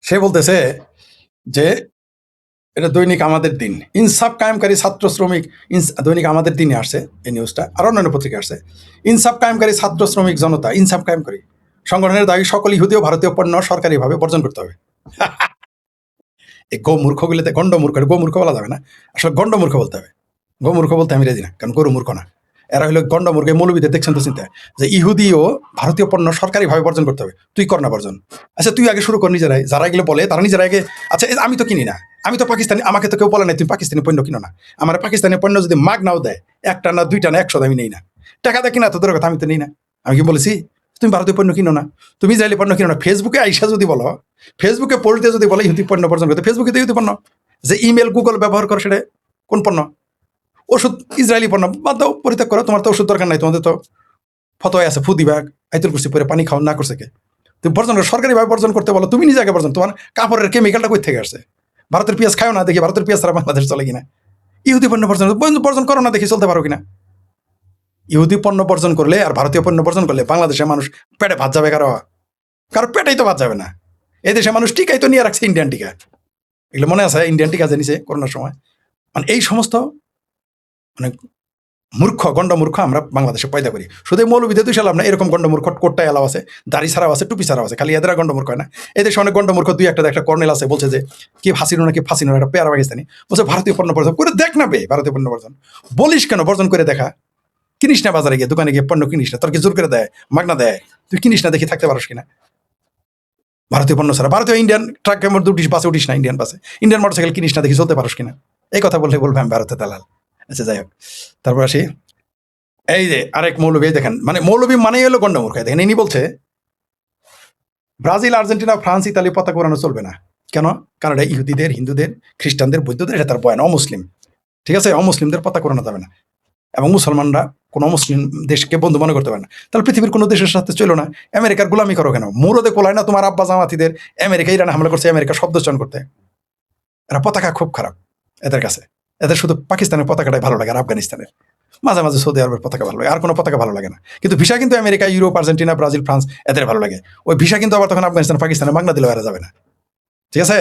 সে বলতেছে যে এটা দৈনিক আমাদের দিন, ইনসাফ কায়েমকারী ছাত্র শ্রমিক, দৈনিক আমাদের দিনে আসছে এই নিউজটা, আর অন্যান্য পত্রিকা আসছে। ইনসাফ কায়েমকারী ছাত্র শ্রমিক জনতা, ইনসাফ কায়েমকারী সংগঠনের দাবি সকল ইহুদি ও ভারতীয় পণ্য সরকারিভাবে বর্জন করতে হবে। এই গোমূর্খগুলিতে গণ্ডমূর্খ, গোমূর্খ বলা যাবে না, আসলে গণ্ডমূর্খ বলতে হবে। গোমূর্খ বলতে আমি রাজি না, কারণ গরু মূর্খ না। এরা হলো গণ্ডমূর্খ। মৌলবীদের দেখছেন তো চিন্তা, যে ইহুদি ও ভারতীয় পণ্য সরকারিভাবে বর্জন করতে হবে। তুই কর না বর্জন। আচ্ছা, তুই আগে শুরু কর নিজেরাই, যারা এগুলো বলে তারা নিজেরা আগে। আচ্ছা, আমি তো কিনি না, আমি তো পাকিস্তানি, আমাকে তো কেউ বলে নাই তুমি পাকিস্তানি পণ্য কিনো না। আমার পাকিস্তানি পণ্য যদি মাগ নাও দেয়, একটা না দুইটা না 100 আমি নেই না। টাকা দিয়ে কিনা তো তোর কথা, আমি তো নেই না। আমি কি বলেছি তুমি ভারতীয় পণ্য কিনো না, তুমি ইসরায়েলি পণ্য কিনো না? ফেসবুকে আইসা যদি বলো, ফেসবুকে পড়তে যদি বলে ইহুদি পণ্য বর্জন করতে, ফেসবুকে তো ইহুদি পণ্য। যে ইমেল গুগল ব্যবহার করো সেটা কোন পণ্য? ওষুধ ইসরায়েলি পণ্য বাদ দাও, পরিত্যাগ করো, তোমার তো ওষুধ দরকার নাই, তোমাদের তো ফতোয়া আছে, ফু দিবা, আইতুল কুরসি পরে পানি খাও, না করছে কে? তুমি বর্জন করো, সরকারিভাবে বর্জন করতে বলো, তুমি নিজে আগে বর্জন। তোমার কাপড়ের কেমিক্যালটা কই থেকে আসছে? ভারতের পেঁয়াজ খাও না দেখি, ভারতের পেঁয়াজ ছাড়া বাংলাদেশ চলে কিনা? ইহুদি পণ্য বর্জন করো না দেখি, চলতে পারো কিনা? ইহুদি পণ্য বর্জন করলে আর ভারতীয় পণ্য বর্জন করলে বাংলাদেশের মানুষ পেটে ভাত যাবে? কারো পেটেই তো ভাত যাবে না। এই দেশে মানুষ টিকাই তো নিয়ে রাখছে, ইন্ডিয়ান টিকা। এগুলো মনে আছে, ইন্ডিয়ান টিকা জেনিছে করোনার সময়। মানে এই সমস্ত মানে গণ্ডমূর্খ আমরা বাংলাদেশে পয়দা করি। শুধু মৌলবিদে তুই সালাম না, এরকম গণ্ডমূর্খ কোটটাই এলাও আছে, দাড়ি ছাড়াও আছে, টুপি ছাড়াও আছে, খালি এদের গণ্ডমূর্খ হয় না। এই দেশে অনেক গণ্ডমূর্খ, দুই একটা কর্নেল আছে, বলছে যে কি হাসিনো নাকি ফাসিনো, একটা পেয়ারা পাকিস্তানি, বলছে ভারতীয় পণ্য বর্জন করে দেখ না বে, ভারতীয় পণ্য বর্জন বলিস কেন? বর্জন করে দেখা। কিনিস না বাজারে গিয়ে, দোকানে গিয়ে পণ্য কিনিস না, তোর কি জোর করে দেয়, মাগনা দেয়? তুই কিনিস না দেখি, থাকতে পারস কিনা ভারতীয় পণ্য ছাড়া? ভারতীয় ইন্ডিয়ান ট্রাক উঠিস, বাসে উঠিস না, ইন্ডিয়ান বাসে, ইন্ডিয়ান মোটরসাইকেল কিনিস না দেখি, চলতে পারস কিনা? এই কথা বললে বলবে আমি ভারতের দালাল। আচ্ছা, যাই হোক, তারপর আসি এই যে আরেক মৌলবী, দেখেন, মানে মৌলবী মানেই হলো গণ্ডমূর্খ। দেখেন, ইনি বলছে ব্রাজিল, আর্জেন্টিনা, ফ্রান্স, ইতালি পতাকা ওড়ানো চলবে না। কেন? কারণ এটা ইহুদিদের, হিন্দুদের, খ্রিস্টানদের, বৌদ্ধদের, এটা তার বয়ান, অমুসলিম। ঠিক আছে, অমুসলিমদের পতাকা ওড়ানো যাবে না, এবং মুসলমানরা কোনো মুসলিম দেশকে বন্ধু মনে করতে পারে না। তাহলে পৃথিবীর কোনো দেশের সাথে চলো না, আমেরিকার গোলামি করো কেন? মুরদে কোলায় না তোমার আব্বা জামাতিদের আমেরিকা ইরানে হামলা করছে, আমেরিকা শব্দ উচ্চারণ করতে। এরা পতাকা খুব খারাপ এদের কাছে, এদের শুধু পাকিস্তানের পতাকাটাই ভালো লাগে, আর আফগানিস্তানের, মাঝে মাঝে সৌদি আরবের পতাকা ভালো লাগে, আর কোনো পতাকা ভালো লাগে না। কিন্তু ভিসা কিন্তু America, Europe, Argentina, Brazil, France এদের ভালো লাগে। ওই ভিসা কিন্তু আবার তখন আফগানিস্তান, পাকিস্তানে বাংলা দিলেও এরা যাবে না। ঠিক আছে,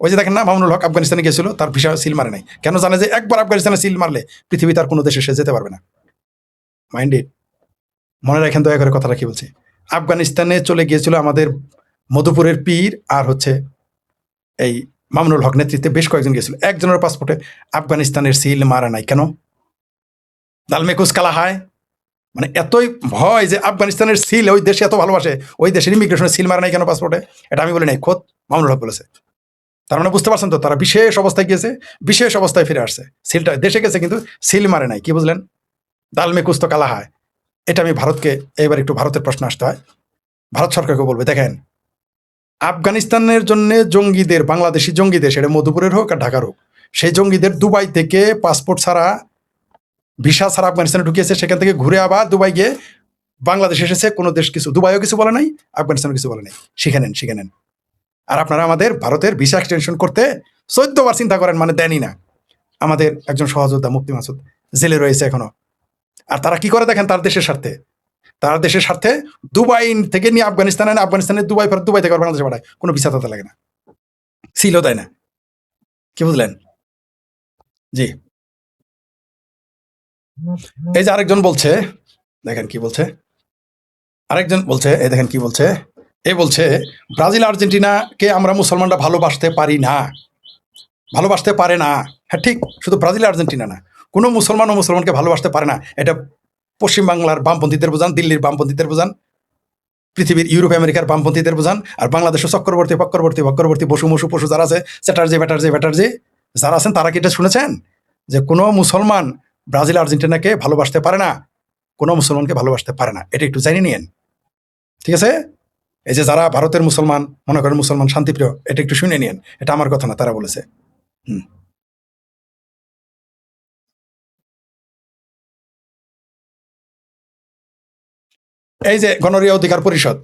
ওই যে দেখেন না, মামুনুল হক আফগানিস্তানে গেছিল, তার ভিসা সিল মারে নাই কেন? জানে যে একবার আফগানিস্তানে সিল মারলে পৃথিবী তার কোনো দেশে সে যেতে পারবে না। মাইন্ডেড। মনে রাখেন দয়া করে কথাটা কি বলছি। আফগানিস্তানে চলে গিয়েছিল আমাদের মধুপুরের পীর আর হচ্ছে এই মামুনুল হক নেতৃত্বে বেশ কয়েকজন গিয়েছিল। একজনের পাসপোর্টে আফগানিস্তানের সিল মারা নাই কেন? দালমেকুস কালা হায়, মানে এতই ভয় যে আফগানিস্তানের সিল ওই দেশে এত ভালোবাসে, ওই দেশের ইমিগ্রেশনের সিল মারা নাই কেন পাসপোর্টে? এটা আমি বলি নাই, খোদ মামুনুল হক বলেছে। তার মানে বুঝতে পারছেন তো, তারা বিশেষ অবস্থায় গিয়েছে, বিশেষ অবস্থায় ফিরে আসছে। সিলটা দেশে গেছে কিন্তু সিল মারে নাই। কি বুঝলেন? দালমেকুস তো কালা হায়। এটা আমি ভারতকে, এবার একটু ভারতের প্রশ্ন আসতে হয়, ভারত সরকারকে বলবে, দেখেন আফগানিস্তানের জন্য জঙ্গিদের, বাংলাদেশি জঙ্গিদের, সেটা মধুপুরের হোক আর ঢাকার হোক, সেই জঙ্গিদের দুবাই থেকে পাসপোর্ট ছাড়া, ভিসা ছাড়া আফগানিস্তানে ঢুকিয়েছে, সেখান থেকে ঘুরে আবার দুবাই গিয়ে বাংলাদেশ এসেছে। কোনো দেশ কিছু, দুবাইও কিছু বলে নাই, আফগানিস্তানও কিছু বলে নাই। শিখে নেন, শিখে নেন। আর আপনারা আমাদের ভারতের ভিসা এক্সটেনশন করতে 14 বার চিন্তা করেন, মানে দেনই না। আমাদের একজন সহযোদ্ধা মুফতি মাসুদ জেলে রয়েছে এখনো। আর তারা কি করে দেখেন, তার দেশের স্বার্থে, তার দেশের স্বার্থে দুবাই থেকে নিয়ে আফগানিস্তানে, আফগানিস্তানে দুবাই ফেরত, দুবাই থেকে বাংলাদেশে পাঠায়, কোনো ভিসা তাতে লাগে না, সিলও দেয় না। কি বুঝলেন? জি। এই যে আরেকজন বলছে, দেখেন কি বলছে, আরেকজন বলছে, এই দেখেন কি বলছে, এ বলছে ব্রাজিল আর্জেন্টিনাকে আমরা মুসলমানরা ভালোবাসতে পারি না, ভালোবাসতে পারে না। হ্যাঁ ঠিক, শুধু ব্রাজিল আর্জেন্টিনা না, কোনো মুসলমান ও মুসলমানকে ভালোবাসতে পারে না। এটা পশ্চিমবাংলার বামপন্থীদের বোঝান, দিল্লির বামপন্থীদের বোঝান, পৃথিবীর ইউরোপ আমেরিকার বামপন্থীদের বোঝান, আর বাংলাদেশের চক্রবর্তী পক্রবর্তী বক্রবর্তী বসু মসু পশু যারা আছে, চ্যাটার্জি ব্যাটার্জি যারা আছেন, তারা কি এটা শুনেছেন যে কোনো মুসলমান ব্রাজিল আর্জেন্টিনাকে ভালোবাসতে পারে না, কোনো মুসলমানকে ভালোবাসতে পারে না? এটা একটু জানিয়ে নিয়েন, ঠিক আছে? এই যে যারা ভারতের মুসলমান মনে করেন মুসলমান শান্তিপ্রিয়, এটা একটু শুনে নিয়েন, এটা আমার কথা না, তারা বলেছে। হুম। এই যে গণরিয়া অধিকার পরিষদ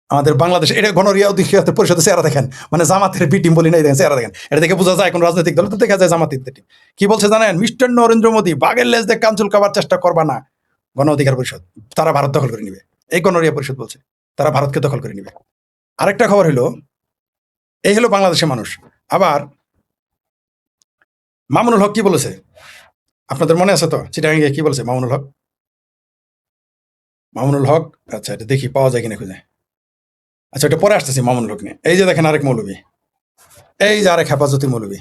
আমাদের বাংলাদেশ, এটা গণরিয়া অধিকার পরিষদের চেহারা দেখেন, মানে জামাতের বি টিম বলি নাই, দেখেন চেহারা দেখেন, এটা দেখে বোঝা যায় কোন রাজনৈতিক দল, তো দেখা যায় জামাতের টিম। কি বলছে জানেন? মিস্টার নরেন্দ্র মোদী, বাগের লেজ দিয়ে কাঞ্চুল খাবার চেষ্টা করবা না। গণ অধিকার পরিষদ, তারা ভারত দখল করে নিবে, এই গণরিয়া পরিষদ বলছে তারা ভারতকে দখল করে নিবে। আরেকটা খবর হলো, এই হলো বাংলাদেশের মানুষ। আবার মামুনুল হক কি বলেছে আপনাদের মনে আছে তো? চিটাগাঙ্গে কি বলেছে মামুনুল হক? মামুনুল হক, আচ্ছা এটা দেখি পাওয়া যায় কিনা খুঁজে। আচ্ছা এটা পরে আসতেছি মামুনুল হক নিয়ে। এই যে দেখেন আরেক মৌলবী, এই যে আরেক হেফাজতি মৌলবী,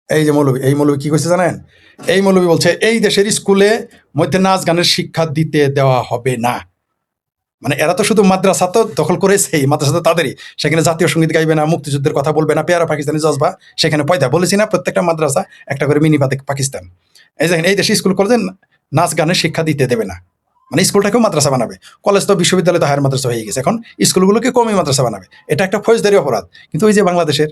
এই যে মৌলবী, এই মৌলবী কি কইছে জানেন? এই মৌলবী বলছে এই দেশের স্কুলে মধ্যে নাচ গানের শিক্ষা দিতে দেওয়া হবে না। মানে এরা তো শুধু মাদ্রাসা তো দখল করেছে, এই মাদ্রাসা তো তাদেরই, সেখানে জাতীয় সঙ্গীত গাইবে না, মুক্তিযুদ্ধের কথা বলবে না, পেয়ারা পাকিস্তানি জজবা সেখানে পয়দা, বলেছি না প্রত্যেকটা মাদ্রাসা একটা করে মিনি পাকিস্তান। এই দেখেন এই দেশে স্কুল কলেজে নাচ গানের শিক্ষা দিতে দেবে না, মানে স্কুলটাকেও মাদ্রাসা বানাবে। কলেজ তো বিশ্ববিদ্যালয় তো হায়ার মাদ্রাসা হয়ে গেছে, এখন স্কুলগুলোকে কমই মাদ্রাসা বানাবে। এটা একটা ফৌজদারি অপরাধ। কিন্তু ওই যে বাংলাদেশের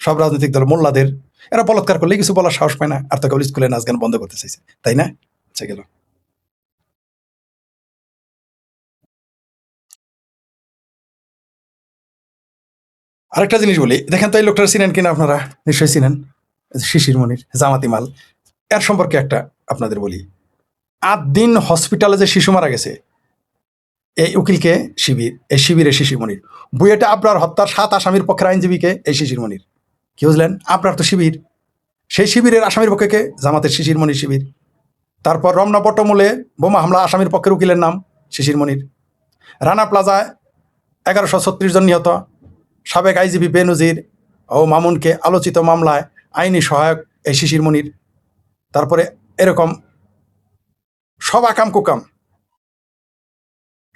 সব রাজনৈতিক দল মোল্লাদের, এরা বলৎকার করলে কিছু বলার সাহস পায় না, আর তো কেবল স্কুলে নাচ গান বন্ধ করতে চাইছে, তাই না? আচ্ছা গেল। আরেকটা জিনিস বলি, দেখেন তো এই লোকটা চিনেন কিনা আপনারা? নিশ্চয়ই চিনেন, শিশির মনির, জামাতি মাল। এর সম্পর্কে একটা আপনাদের বলি। 8 দিন হসপিটালে যে শিশু মারা গেছে, এই উকিলকে শিবির, এই শিবিরের শিশির মনির। বুয়েটে আবরার হত্যার 7 আসামির পক্ষের আইনজীবীকে এই শিশির মনির। কি বুঝলেন? আবরার তো শিবির, সেই শিবিরের আসামির পক্ষে কে? জামাতের শিশির মনির শিবির। তারপর রমনা বটমূলে বোমা হামলা, আসামির পক্ষের উকিলের নাম শিশির মনির। রানা প্লাজায় 1136 জন নিহত, সাবেক আইজিপি বেনজির ও মামুনকে আলোচিত মামলায় আইনি সহায়ক এই শিশির মনির। তারপরে এরকম সব আকাম কুকাম,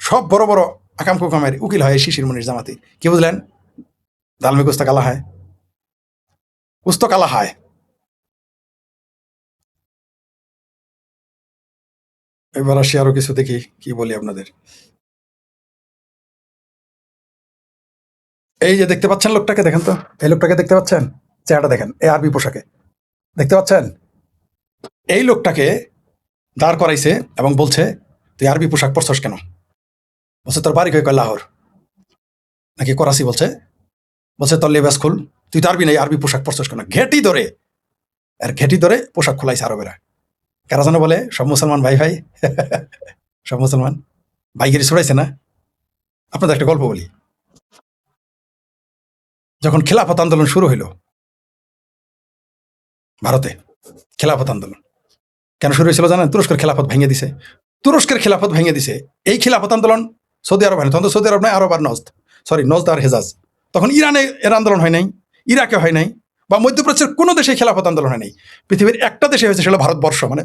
সব বড় বড় আকাম কুকামের উকিল হয় এই শিশির মনির জামাতি। কি বুঝলেন? দালমে কুস্তা কালা হয়, কুস্তো কালা হয়। এবার আসি আরো কিছু দেখি কি বলি আপনাদের। এই যে দেখতে পাচ্ছেন লোকটাকে, দেখেন তো এই লোকটাকে দেখতে পাচ্ছেন? চেহারাটা দেখেন, এই আরবি পোশাকে, দেখতে পাচ্ছেন? এই লোকটাকে দাঁড় করাইছে এবং বলছে তুই আরবি পোশাক পরছস কেন? বলছে তোর বাড়ি কই? কয় লাহোর। নাকি করাচি? বলছে, বলছে তোর লেবাস খুল, তুই তো আরবি নাই, আরবি পোশাক পরছস কেন? ঘেটি ধরে, আর ঘেটি ধরে পোশাক খোলাইছে আরবেরা। কারা যেন বলে সব মুসলমান ভাই ভাই সব মুসলমান ভাইগিরি ছড়াইছে না। আপনাদের একটা গল্প বলি। যখন খেলাফত আন্দোলন শুরু হইল ভারতে, খেলাফত আন্দোলন, কেন শুরু হয়েছিল জানেন? তুরস্কের খেলাফত ভেঙে দিছে। তুরস্কের খেলাফত ভেঙে দিছে। এই খেলাফত আন্দোলন সৌদি আরব হয় না, তখন তো সৌদি আরব নয়, আরব আর নজদ, নজদ আর হেজাজ। তখন ইরানে এর আন্দোলন হয় নাই, ইরাকে হয় নাই, বা মধ্যপ্রাচ্যের কোনো দেশে খেলাফত আন্দোলন হয় নাই। পৃথিবীর একটা দেশে হয়েছে, সেটা ভারতবর্ষ, মানে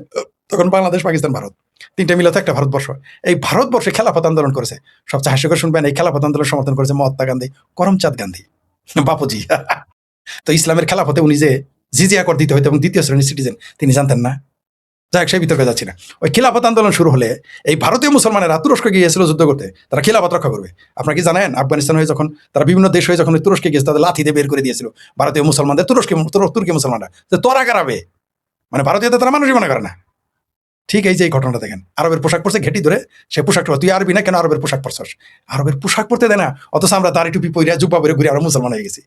তখন বাংলাদেশ, পাকিস্তান, ভারত, তিনটা মিলে তো একটা ভারতবর্ষ। এই ভারতবর্ষে খেলাফত আন্দোলন করেছে, সবচেয়ে হাস্যকর শুনবেন, এই খেলাফত আন্দোলন সমর্থন করেছে মহাত্মা গান্ধী, করমচাঁদ গান্ধী, বাপুজি। তো ইসলামের খেলাফতে উনি যে জিজিয়া কর দিতে হইতো এবং দ্বিতীয় শ্রেণীর সিটিজেন, তিনি জানতেন না? যাই হোক, সেই বিতর্কে যাচ্ছি না। ওই খিলাফত আন্দোলন শুরু হলে এই ভারতীয় মুসলমানেরা তুরস্ক গিয়েছিল যুদ্ধ করতে, তারা খিলাফত রক্ষা করবে। আপনারা কি জানেন, আফগানিস্তান হয়ে যখন তারা বিভিন্ন দেশ হয়ে যখন তুরস্কে গিয়েছে, তাদের লাথি দিয়ে বের করে দিয়েছিল ভারতীয় মুসলমানদের, তুর্কি মুসলমানরা, যে তোরা কারাবে, মানে ভারতীয়দের তারা মানুষই মনে করে না। ঠিক এই যে এই ঘটনাটা দেখেন, আরবের পোশাক পরছে, ঘেটি ধরে সে পোশাকটা, তুই আরবি না, কেন আরবের পোশাক পরছস? আরবের পোশাক পরতে দেয় না, অথচ আমরা দাড়ি টুপি পরে জুব্বা পরে ঘুরে আমরা মুসলমান হয়ে গেছি।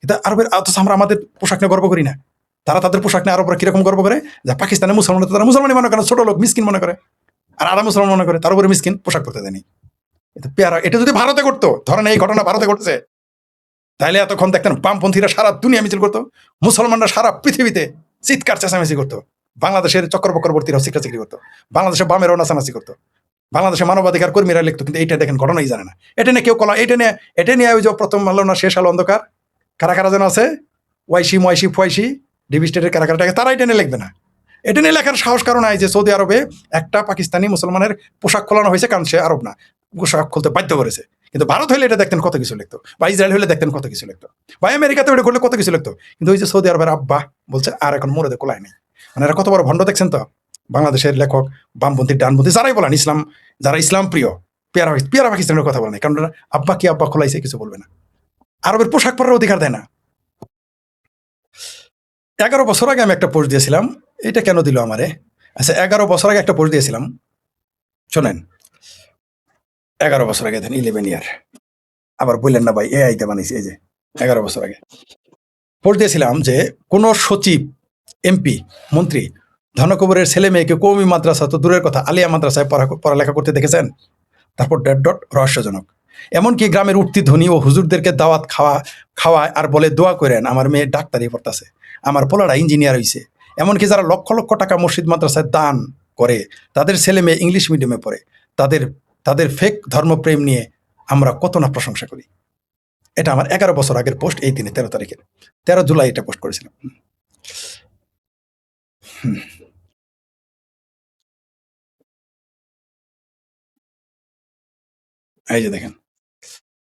এটা আরবের, অথচ আমরা আমাদের পোশাক নিয়ে গর্ব করি না। তারা তাদের পোশাক নিয়ে আরবরা কিরকম গর্ব করে, যে পাকিস্তানের মুসলমান, তারা মুসলমানই মনে করে, ছোট লোক মিসকিন মনে করে, আর আধা মুসলমান মনে করে, তার উপরে মিসকিন, পোশাক পরতে দেয়নি। এটা পেয়ারা। এটা যদি ভারতে করতো, ধরেন এই ঘটনা ভারতে ঘটছে, তাহলে এতক্ষণ দেখতেন বামপন্থীরা সারা দুনিয়া মিছিল করতো, মুসলমানরা সারা পৃথিবীতে চিৎকার চেঁচামেচি করতো, বাংলাদেশের চক্রবর্তীরাও চিকরাচিকরি করতো, বাংলাদেশের বামেরাও নাচানাচি করতো, বাংলাদেশের মানবাধিকার কর্মীরা লিখতো। কিন্তু এইটা দেখেন ঘটনাই জানে না। এটা নিয়ে কেউ কলা, এটা নিয়ে ওই যে প্রথম আলো না শেষ আলো অন্ধকার, কারা কারা যেন আছে, ওয়াইসি ময়সি ফুয়াইসি ডিবি স্টেটের কারা কারা, তারা এটা নিয়ে লিখবে না। এটা নিয়ে লেখার সাহস কারণ নাই যে সৌদি আরবে একটা পাকিস্তানি মুসলমানের পোশাক খোলানো হয়েছে, কারণ সে আরব না, পোশাক খুলতে বাধ্য করেছে। কিন্তু ভারত হলে এটা দেখতেন কত কিছু লিখতো, বা ইসরায়েল হলে দেখতেন কত কিছু লিখতো, বা আমেরিকাতে ওটা করলে কত কিছু লিখতো। কিন্তু ওই যে সৌদি আরবের আব্বা বলছে আর এখন মোড়ে কোলায় নেই। মানে এরা কত বড় ভণ্ড দেখছেন তো। বাংলাদেশের লেখক, বামপন্থী ডানপন্থী যারাই বলেন, ইসলাম, যারা ইসলাম প্রিয়, পেয়ারা পাকিস্তানের কথা বলেন, কারণ আব্বা কি আব্বা খোলাইছে কিছু বলবে না, আরবের পোশাক পরার অধিকার দেয় না। 11 বছর আগে আমি একটা পোস্ট দিয়েছিলাম, এটা কেন দিল আমারে? আচ্ছা, 11 বছর আগে একটা পোস্ট দিয়েছিলাম, শোনেন। 11 বছর আগে, দেন 11 ইয়ার, আবার বললেন না ভাই এআই তে বানিয়েছি। এই যে 11 বছর আগে পোস্ট দিয়েছিলাম যে কোন সচিব, এমপি, মন্ত্রী ধনকুবেরের ছেলে মেয়েকে কওমি মাদ্রাসা তো দূরের কথা, আলিয়া মাদ্রাসায় পড়ালেখা করতে দেখেছেন? তারপর ডট রহস্যজনক, এমনকি গ্রামের উঠতি ধনী ও হুজুরদেরকে দাওয়াত খাওয়ায় আর বলে দোয়া করেন আমার মেয়ে ডাক্তারি পড়তেছে, আমার পোলারা ইঞ্জিনিয়ার হইছে। এমনকি যারা লক্ষ লক্ষ টাকা মসজিদ মাদ্রাসায় দান করে, তাদের ছেলে মেয়ে ইংলিশ মিডিয়ামে পড়ে, তাদের তাদের ফেক ধর্মপ্রেম নিয়ে আমরা কত না প্রশংসা করি। এটা আমার 11 বছর আগের পোস্ট, এই দিনে 13 তারিখের, 13 জুলাই এটা পোস্ট করেছিলাম। এই যে দেখেন,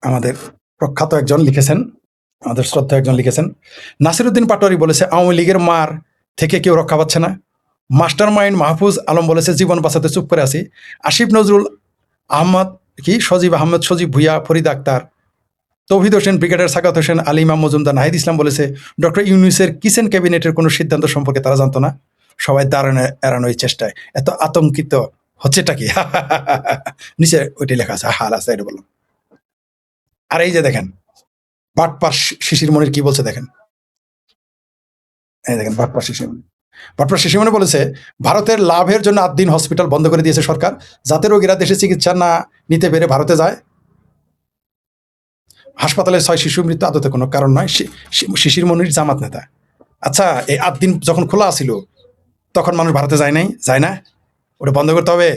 আমাদের প্রখ্যাত একজন লিখেছেন, আমাদের শ্রদ্ধা একজন লিখেছেন, নাসিরুদ্দিন পাটোয়ারি বলেছে আওয়ামী লীগের মার থেকে কেউ রক্ষা পাচ্ছে না। মাস্টার মাইন্ড মাহফুজ আলম বলেছে জীবন বাঁচাতে চুপ করে আছি। আসিফ নজরুল আহমদ, সজীব আহমদ, সজীব ভুইয়া, ফরিদ আক্তার, তৌহিদ হোসেন, ব্রিগেডিয়ার সাকাত হোসেন, আলিমা মজুমদার, নাহিদ ইসলাম বলেছে ডক্টর ইউনুসের কিচেন ক্যাবিনেটের কোনো সিদ্ধান্ত সম্পর্কে তারা জানতো না, সবাই দাঁড়ানো এড়ানোর চেষ্টায় এত আতঙ্কিত হচ্ছেটা কি। নিচে ওইটাই লেখা আছে, হাল আছে, এটা বললাম। আর এই যে দেখেন বাটপার শিশির মনির কি বলছে দেখেন, এই দেখেন বাটপার শিশির মনি বলেছে ভারতের লাভের জন্য 8 দিন হসপিটাল বন্ধ করে দিয়েছে সরকার, যাতে রোগীরা দেশে চিকিৎসা না নিতে পেরে ভারতে যায়। হাসপাতালে 6 শিশু মৃত্যু আদতে কোনো কারণ নয়। শিশির মনির জামাত নেতা। আচ্ছা, এই 8 দিন যখন খোলা ছিল তখন মানুষ ভারতে যায় নাই? যায় না? ওটা বন্ধ করতে হবে।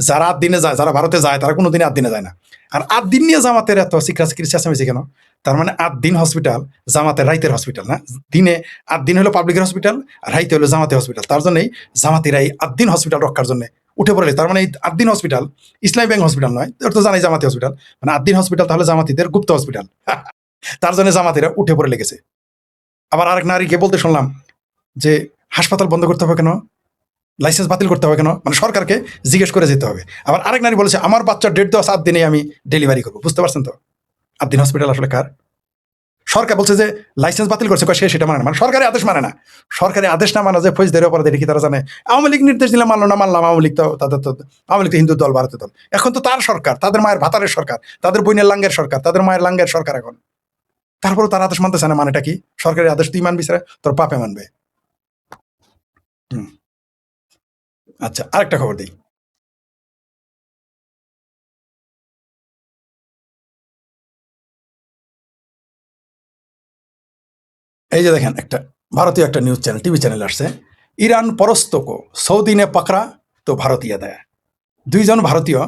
যারা 8 দিনে যায়, যারা ভারতে যায়, তারা কোনো দিনে 8 দিনে যায় না। আর 8 দিন নিয়ে জামাতের এত চিকিৎসা চেঁচামেচি কেন? তার মানে 8 দিন হসপিটাল জামাতের রাইতের হসপিটাল না, দিনে 8 দিন হলো পাবলিকের হসপিটাল, আর রাইতে হলো জামাতের হসপিটাল। তার জন্যই জামাতিরা এই 8 দিন হসপিটাল রক্ষার জন্য উঠে পড়ে। তার মানে এই 8 দিন হসপিটাল ইসলামী ব্যাংক হসপিটাল নয়, তোর তো জানাই জামাতি হসপিটাল, মানে 8 দিন হসপিটাল তাহলে জামাতিদের গুপ্ত হসপিটাল। তার জন্য জামাতিরা উঠে পড়ে লেগেছে। আবার আরেক নারীকে বলতে শুনলাম যে হাসপাতাল বন্ধ করতে হবে কেন, লাইসেন্স বাতিল করতে হবে কেন, মানে সরকারকে জিজ্ঞেস করে যেতে হবে। আবার আরেক নারী বলেছে আমার বাচ্চার ডেট দেওয়া 7 দিনে আমি ডেলিভারি করবো। বুঝতে পারছেন তো 8 দিন হসপিটাল আসলে কার? সরকার বলছে যে লাইসেন্স বাতিল করছে, সে সেটা মানে না, মানে সরকারি আদেশ মানে না। সরকারি আদেশ না মানা যে ফৌজদারি অপরাধ, এটা কি তারা জানে? আওয়ামী লীগ নির্দেশ দিলে মানলো না, মানলাম। আওয়ামী লীগ তো তাদের তো, আওয়ামী লীগ তো হিন্দু দল, ভারতের দল। এখন তো তার সরকার, তাদের মায়ের ভাতারের সরকার, তাদের বোনের লাঙ্গের সরকার, তাদের মায়ের লাঙ্গের সরকার এখন। তারপরে তার আদেশ মানতেছে না, মানেটা কি? সরকারি আদেশ তুই মানবি স্যার, তোর পাপে মানবে। আচ্ছা, আরেকটা খবর দিই। এই যে দেখেন, একটা ভারতীয় একটা নিউজ চ্যানেল, টিভি চ্যানেল আসছে, ইরান পরস্তক সৌদি নে পাকড়া তো ভারতীয় দেয়। দুইজন ভারতীয়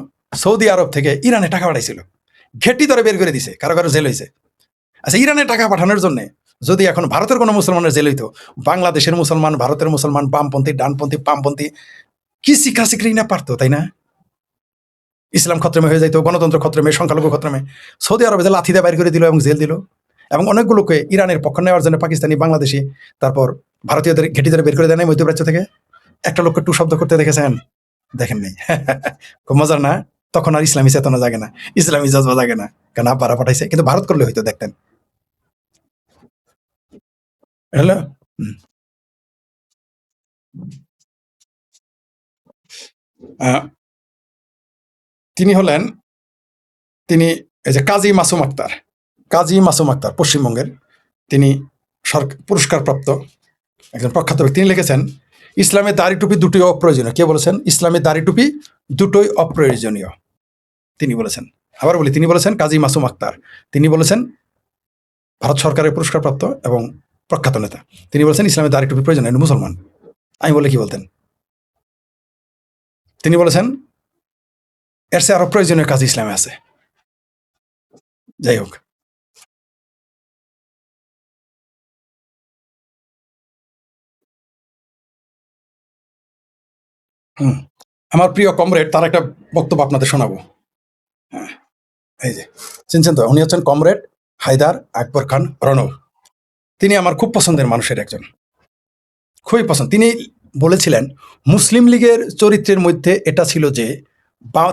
সৌদি আরব থেকে ইরানে টাকা পাঠাইছিল, ঘেটি ধরে বের করে দিছে, কারো কারো জেল হয়েছে। আচ্ছা, ইরানে টাকা পাঠানোর জন্য যদি এখন ভারতের কোনো মুসলমানের জেল হইতো, বাংলাদেশের মুসলমান, ভারতের মুসলমান, বামপন্থী, ডানপন্থী, বামপন্থী কি শিক্ষাশিক্ষি না পারতো, তাই না? ইসলাম খত্রমে হয়ে যাইতো, গণতন্ত্র খত্রমে, সংখ্যালঘু খত্রমে। সৌদি আরবে যে লাথি দিয়ে বাইর করে দিল এবং জেল দিল, এবং অনেকগুলোকে ইরানের পক্ষ নেওয়ার জন্য পাকিস্তানি, বাংলাদেশি, তারপর ভারতীয়দের ঘেটি ধরে বের করে দেয় নাই মধ্যপ্রাচ্য থেকে। একটা লোককে টু শব্দ করতে দেখেছেন? দেখেন নাই? খুব মজার না? তখন আর ইসলামী চেতনা জাগে না, ইসলামী জজবা জাগে না, কারণ আব্বারা পাঠাইছে। কিন্তু ভারত করলে হয়তো দেখতেন। এটা হলো আহ, তিনি হলেন, তিনি এই যে কাজী মাসুম আক্তার, কাজী মাসুম আক্তার পশ্চিমবঙ্গের, তিনি পুরস্কারপ্রাপ্ত একজন প্রখ্যাত ব্যক্তি। তিনি লিখেছেন, ইসলামে দাড়ি টুপি দুটোই অপ্রয়োজনীয়। কে বলেছেন? ইসলামে দাড়ি টুপি দুটোই অপ্রয়োজনীয় তিনি বলেছেন। আবার বলি, তিনি বলেছেন, কাজী মাসুম আক্তার, তিনি বলেছেন, ভারত সরকারের পুরস্কারপ্রাপ্ত এবং প্রখ্যাত নেতা। তিনি বলেছেন ইসলামে দাড়ি টুপি প্রয়োজন, মুসলমান। আমি বলে কি বলতেন? তিনি বলেছেন এর চেয়ে আরো প্রয়োজনীয় কাজ ইসলামে আছে। যাই হোক, আমার প্রিয় কমরেড, তার একটা বক্তব্য আপনাদের শোনাবো। হ্যাঁ, এই যে চিনছেন তো, উনি হচ্ছেন কমরেড হায়দার আকবর খান রণও। তিনি আমার খুব পছন্দের মানুষের একজন, খুবই পছন্দ। তিনি বলেছিলেন মুসলিম লীগের চরিত্রের মধ্যে এটা ছিল যে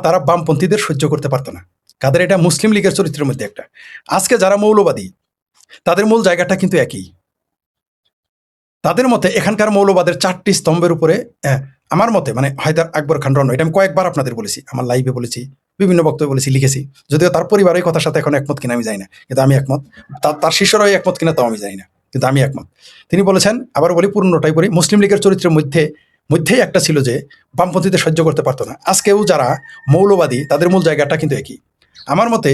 তারা বামপন্থীদের সহ্য করতে পারতো না। কাদের? এটা মুসলিম লীগের চরিত্রের মধ্যে একটা। আজকে যারা মৌলবাদী, তাদের মূল জায়গাটা কিন্তু একই। তাদের মতে এখানকার মৌলবাদের 4টি স্তম্ভের উপরে, আমার মতে, মানে হায়দার আকবর খান রণ, এটা আমি কয়েকবার আপনাদের বলেছি, আমার লাইভে বলেছি, বিভিন্ন বক্তব্যে বলেছি, লিখেছি। যদিও তার পরিবার এই কথার সাথে এখন একমত কিনা আমি জানি না, কিন্তু আমি একমত। তার শিষ্যরাই একমত কিনা তাও আমি জানি না, কিন্তু আমি একমত। তিনি বলেছেন, আবার বলি, পূর্ণটাই বলি, মুসলিম লীগের চরিত্রের মধ্যেই একটা ছিল যে বামপন্থীদের সহ্য করতে পারতো না। আজকেও যারা মৌলবাদী, তাদের মূল জায়গাটা কিন্তু একই। আমার মতে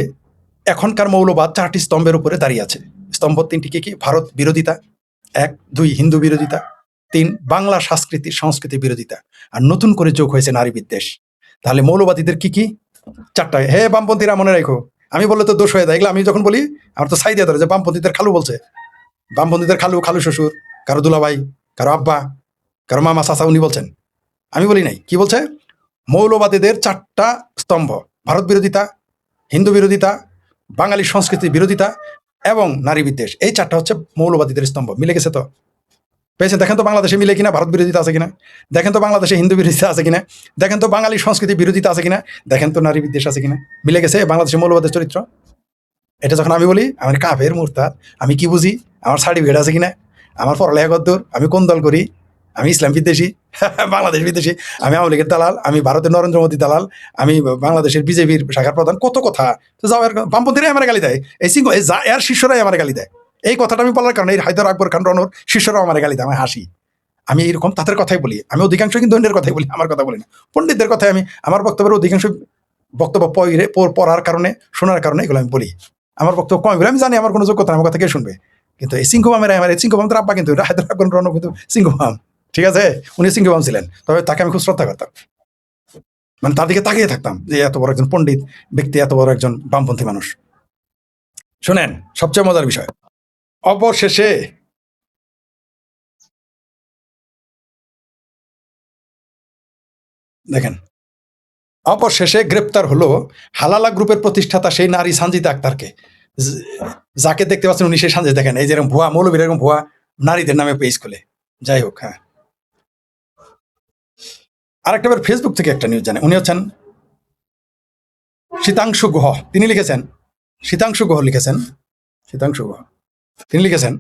এখনকার মৌলবাদ 4টি স্তম্ভের উপরে দাঁড়িয়ে আছে। স্তম্ভ 3টি কি কি? ভারত বিরোধিতা 1, 2 হিন্দু বিরোধিতা, 3 বাংলা সংস্কৃতি বিরোধিতা, আর নতুন করে যোগ হয়েছে নারী বিদ্বেষ। তাহলে মৌলবাদীদের কি কি? 4টায়। হে বামপন্থীরা মনে রাখো, আমি বললে তো দোষ হয়ে যায়। এগুলো আমি যখন বলি আমার তো সাইদিয়া ধরে যে বামপন্থীদের খালু বলছে। বামপন্থীদের খালু, খালু শ্বশুর, কারো দুলাভাই, কারো আব্বা, কারো মামা, চাচা, উনি বলছেন। আমি বলি নাই। কি বলছে? মৌলবাদীদের 4টা স্তম্ভ: ভারত বিরোধিতা, হিন্দু বিরোধিতা, বাঙালি সংস্কৃতি বিরোধিতা এবং নারী বিদ্বেষ। এই 4টা হচ্ছে মৌলবাদীদের স্তম্ভ। মিলে গেছে তো? পেয়েছেন? দেখেন তো বাংলাদেশে মিলে কিনা, ভারত বিরোধিতা আছে কিনা? দেখেন তো বাংলাদেশে হিন্দু বিরোধিতা আছে কিনা? দেখেন তো বাঙালি সংস্কৃতি বিরোধিতা আছে কিনা? দেখেন তো নারী বিদ্বেষ আছে কিনা? মিলে গেছে বাংলাদেশের মৌলবাদের চরিত্র। এটা যখন আমি বলি আমার কাফের মুরতাদ, আমি কি বুঝি, আমার সার্টিফিকেট আছে কিনা, আমার পড়ালেখা কদ্দূর, আমি কোন দল করি, আমি ইসলাম বিদ্বেষী, বাংলাদেশ বিদ্বেষী, আমি আওয়ামী লীগের দালাল, আমি ভারতের নরেন্দ্র মোদী দালাল, আমি বাংলাদেশের বিজেপির শাখার প্রধান, কত কথা তো যাও। বামপন্থীরাই আমার গালি দেয়, এর শিষ্যরাই আমার গালি দেয়। এই কথাটা আমি বলার কারণে এই হায়দার আকবর খান রণর শিষ্যরাও আমার গালি দেয়, আমি হাসি। আমি এইরকম তাদের কথাই বলি। আমি অধিকাংশ কিন্তু অন্যের কথাই বলি, আমার কথা বলি না। পণ্ডিতদের কথাই আমি, আমার বক্তব্যের অধিকাংশ বক্তব্য পড়ার কারণে, শোনার কারণে এগুলো আমি বলি। আমার বক্তব্য কম বলে, আমি জানি আমার কোনো যোগ্যতা, আমার কথা কে শুনবে। কিন্তু এই সিংহবামের, আমার এই সিংহবাম তার আব্বা, কিন্তু হায়দার আকবর রণ কিন্তু সিংহবাম, ঠিক আছে? উনি সিংহবাম ছিলেন, তবে তাকে আমি খুব শ্রদ্ধা করতাম। মানে তার দিকে তাকিয়ে থাকতাম যে এত বড় একজন পণ্ডিত ব্যক্তি, এত বড় একজন বামপন্থী মানুষ। শোনেন, সবচেয়ে মজার বিষয়, অবশেষে দেখেন, অবশেষে গ্রেপ্তার হলো হালালা গ্রুপের প্রতিষ্ঠাতা সেই নারী সানজিদা আক্তারকে। যাকে দেখতে পাচ্ছেন উনি সেই সানজিদা। দেখেন, এই যেরকম ভুয়া মৌলবীর, এরকম ভুয়া নারীদের নামে পেজ খুলে। যাই হোক, হ্যাঁ, আরেকটা বার ফেসবুক থেকে একটা নিউজ জানে। উনি হচ্ছেন শীতাংশু গুহ। তিনি লিখেছেন, শীতাংশু গুহ লিখেছেন, শীতাংশু গুহ, তিনি লিখেছেন,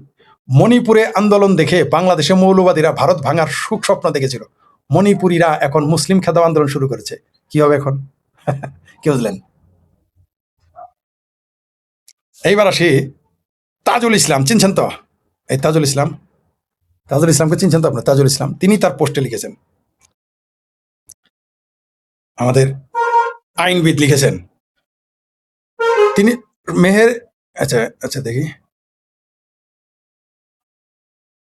মণিপুরে আন্দোলন দেখে বাংলাদেশে মৌলবাদীরা ভারত ভাঙার সুখ স্বপ্ন দেখেছিল। মণিপুরীরা এখন মুসলিম খেদাও আন্দোলন শুরু করেছে। কি হবে এখন? কি বুঝলেন? এইবার আসি তাজুল ইসলাম। চিনছেন তো? এই তাজুল ইসলাম, তাজুল ইসলামকে চিনছেন তো আপনার? তাজুল ইসলাম, তিনি তার পোস্টে লিখেছেন, আমাদের আইনবিদ লিখেছেন তিনি, মেহের, আচ্ছা আচ্ছা দেখি,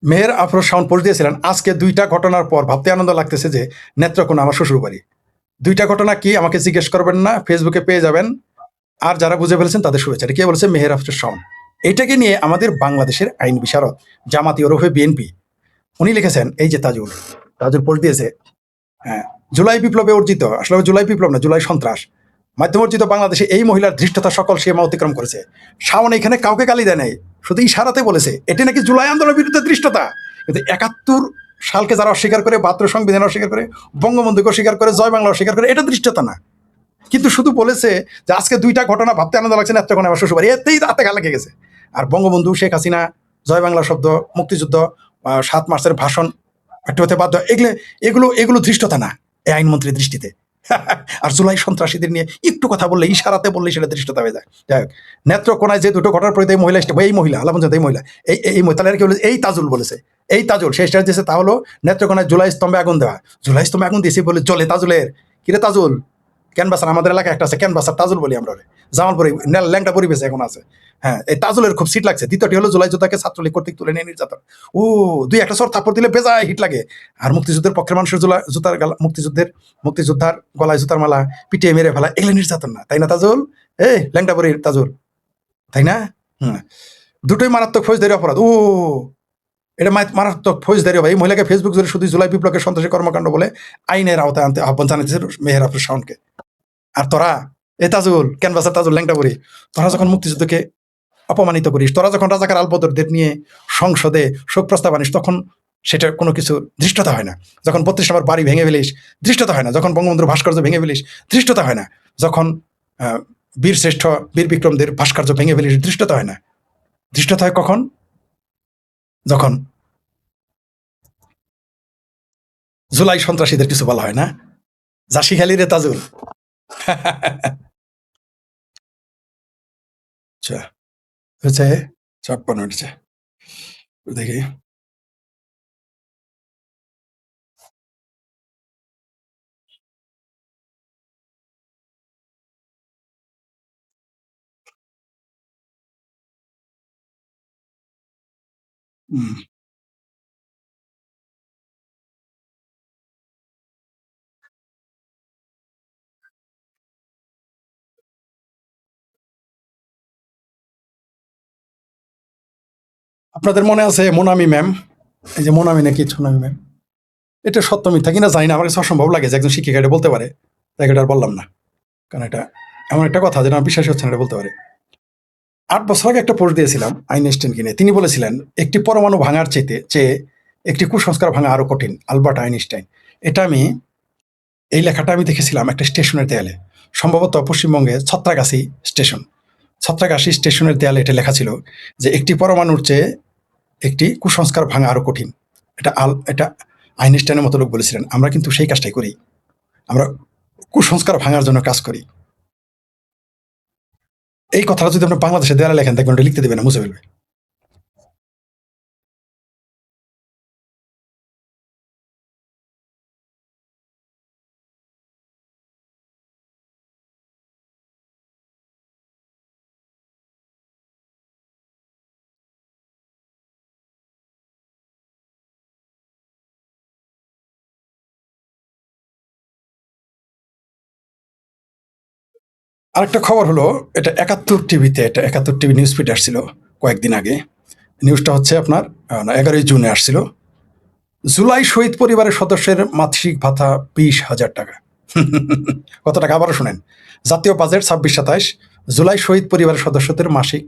মেহের আফরোজ শাওন পোস্ট দিয়েছিলেন, আজকে 2টা ঘটনার পর ভাবতে আনন্দ লাগতেছে যে নেত্রকোনা আমার শ্বশুর বাড়ি। 2টা ঘটনা কি আমাকে জিজ্ঞেস করবেন না, ফেসবুকে পেয়ে যাবেন। আর যারা বুঝে ফেলেছেন তাদের শুভেচ্ছা। এটা কে বলেছে? মেহের আফরোজ শাওন। এটাকে নিয়ে আমাদের বাংলাদেশের আইন বিশারদ জামাতি ওরফে বিএনপি উনি লিখেছেন, এই যে তাজুল পোস্ট দিয়েছে, হ্যাঁ, জুলাই বিপ্লবে অর্জিত, আসলে জুলাই বিপ্লব না, জুলাই সন্ত্রাস মাধ্যম অর্জিত বাংলাদেশে এই মহিলার ধৃষ্টতা সকল সীমা অতিক্রম করেছে। শাওন এখানে কাউকে গালি দেয় নাই, শুধু ইশারাতে বলেছে এটি নাকি জুলাই আন্দোলনের বিরুদ্ধে ধৃষ্টতা। কিন্তু 71 সালকে যারা অস্বীকার করে, 72 সংবিধান অস্বীকার করে, বঙ্গবন্ধুকে অস্বীকার করে, জয় বাংলা অস্বীকার করে, এটা ধৃষ্টতা না। কিন্তু শুধু বলেছে যে আজকে 2টা ঘটনা ভাবতে আনন্দ লাগছে, নেত্রকোনা আমার শ্বশুরবাড়ি, এতেই হাতে গা লেগে গেছে। আর বঙ্গবন্ধু, শেখ হাসিনা, জয় বাংলা শব্দ, মুক্তিযুদ্ধ, 7 মার্চের ভাষণ একটু হতে বাধ্য, এগুলো এগুলো এগুলো ধৃষ্টতা না এই আইনমন্ত্রীর দৃষ্টিতে। আর জুলাই সন্ত্রাসীদের নিয়ে একটু কথা বললে, ইশারাতে বললে সেটা ধৃষ্টতা হয়ে যায়। যাই হোক, নেত্রকোনায় যে 2টো ঘটনার পরিতে এই মহিলা আল্লাহ এই মহিলা তাহলে কি বলেছে? এই তাজুল বলেছে, এই তাজুল শেষ দিয়েছে, তা হলো নেত্রকোনায় জুলাই স্তম্ভে আগুন দেওয়া। জুলাই স্তম্ভে আগুন দিয়েছে বলে চলে তাজুলের? কিরে তাজুল, ক্যানভাসার আমাদের এলাকায় একটা আছে, ক্যানভাসার তাজুল বলি আমরা, জামালপুরে ল্যাংটা পরিবেশে এখন আছে। হ্যাঁ, এই তাজুলের খুব সিট লাগছে। দ্বিতীয়টি হলো জুলাই যোদ্ধাকে ছাত্রলীগ কর্তৃক তুলে নিয়ে নির্যাতন। ও, 2-1 সর থাপ্পড় দিলে বেজায় হিট লাগে। আর মুক্তিযুদ্ধের পক্ষের মানুষের মুক্তিযোদ্ধার গলায় জুতার মালা পিটিয়ে মেরে ফেলা, এগুলো নির্যাতন না, তাই না তাজুল? এই ল্যাংটা পরির তাজুল, তাই না? হুম, দুটোই মারাত্মক ফৌজদারি অপরাধ। ও, এটা মারাত্মক ফৌজদারি হবে। এই মহিলাকে ফেসবুক জুড়ে শুধু জুলাই বিপ্লবের সন্ত্রাসী কর্মকাণ্ড বলে আইনের আওতায় আনতে আহ্বান জানাতেছে মেহের আফরোজ শাওনকে। আর তোরা, এ তাজুল, ক্যানভাসার তাজুল, ল্যাংটা পরি, তোরা যখন মুক্তিযুদ্ধকে অপমানিত করিস, তোরা যখন রাজাকার আলবদরদের নিয়ে সংসদে শোক প্রস্তাব আনিস, তখন সেটা কোনো কিছু ধৃষ্টতা হয় না। যখন 32 নম্বর বাড়ি ভেঙে ফেলিস, ধৃষ্টতা হয় না। যখন বঙ্গবন্ধুর ভাস্কর্য ভেঙে ফেলিস, ধৃষ্টতা হয় না। যখন বীর শ্রেষ্ঠ বীর বিক্রমদের ভাস্কর্য ভেঙে ফেলিস, ধৃষ্টতা হয় না। ধৃষ্টতা হয় কখন? যখন জুলাই সন্ত্রাসীদের কিছু বলা হয় না। জাসি খালি রে তাজুল। আচ্ছা, হচ্ছে 56 হচ্ছে, দেখি। হুম, আপনাদের মনে আছে মোনামি ম্যাম? এই যে মোনামি নাকি সোনামি ম্যাম, এটা সত্য মিথ্যা কিনা জানি না, আমার কাছে অসম্ভব লাগে যে একজন শিক্ষিকা এটা বলতে পারে। তাই এটা আর বললাম না, কারণ এটা এমন একটা কথা যেটা আমার বিশ্বাস হচ্ছে না এটা বলতে পারে। 8 বছর আগে একটা পোস্ট দিয়েছিলাম আইনস্টাইনকে নিয়ে। তিনি বলেছিলেন, একটি পরমাণু ভাঙার চেয়ে একটি কুসংস্কার ভাঙা আরো কঠিন, আলবার্ট আইনস্টাইন। এটা আমি, এই লেখাটা আমি দেখেছিলাম একটা স্টেশনের দেয়ালে, সম্ভবত পশ্চিমবঙ্গে ছত্রাগাছি স্টেশন। ছত্রাগাছি স্টেশনের দেয়ালে এটা লেখা ছিল যে একটি পরমাণুর চেয়ে একটি কুসংস্কার ভাঙা আরো কঠিন। এটা আইনস্টাইনের মতো লোক বলেছিলেন। আমরা কিন্তু সেই কাজটাই করি, আমরা কুসংস্কার ভাঙার জন্য কাজ করি। এই কথাটা যদি আপনি বাংলাদেশের দেয়ালে লেখেন, দেখবেন ওটা লিখতে দেবে না, মুছে ফেলবে। আরেকটা খবর হলো, এটা 71 টিভিতে, এটা 71 টিভি নিউজ ফিড আসছিল কয়েকদিন আগে। নিউজটা হচ্ছে আপনার 11ই জুনে আসছিল। জুলাই শহীদ পরিবারের সদস্যের মাসিক ভাতা 20,000 টাকা। কত টাকা আবারও শোনেন, জাতীয় বাজেট 26-27, জুলাই শহীদ পরিবারের সদস্যদের মাসিক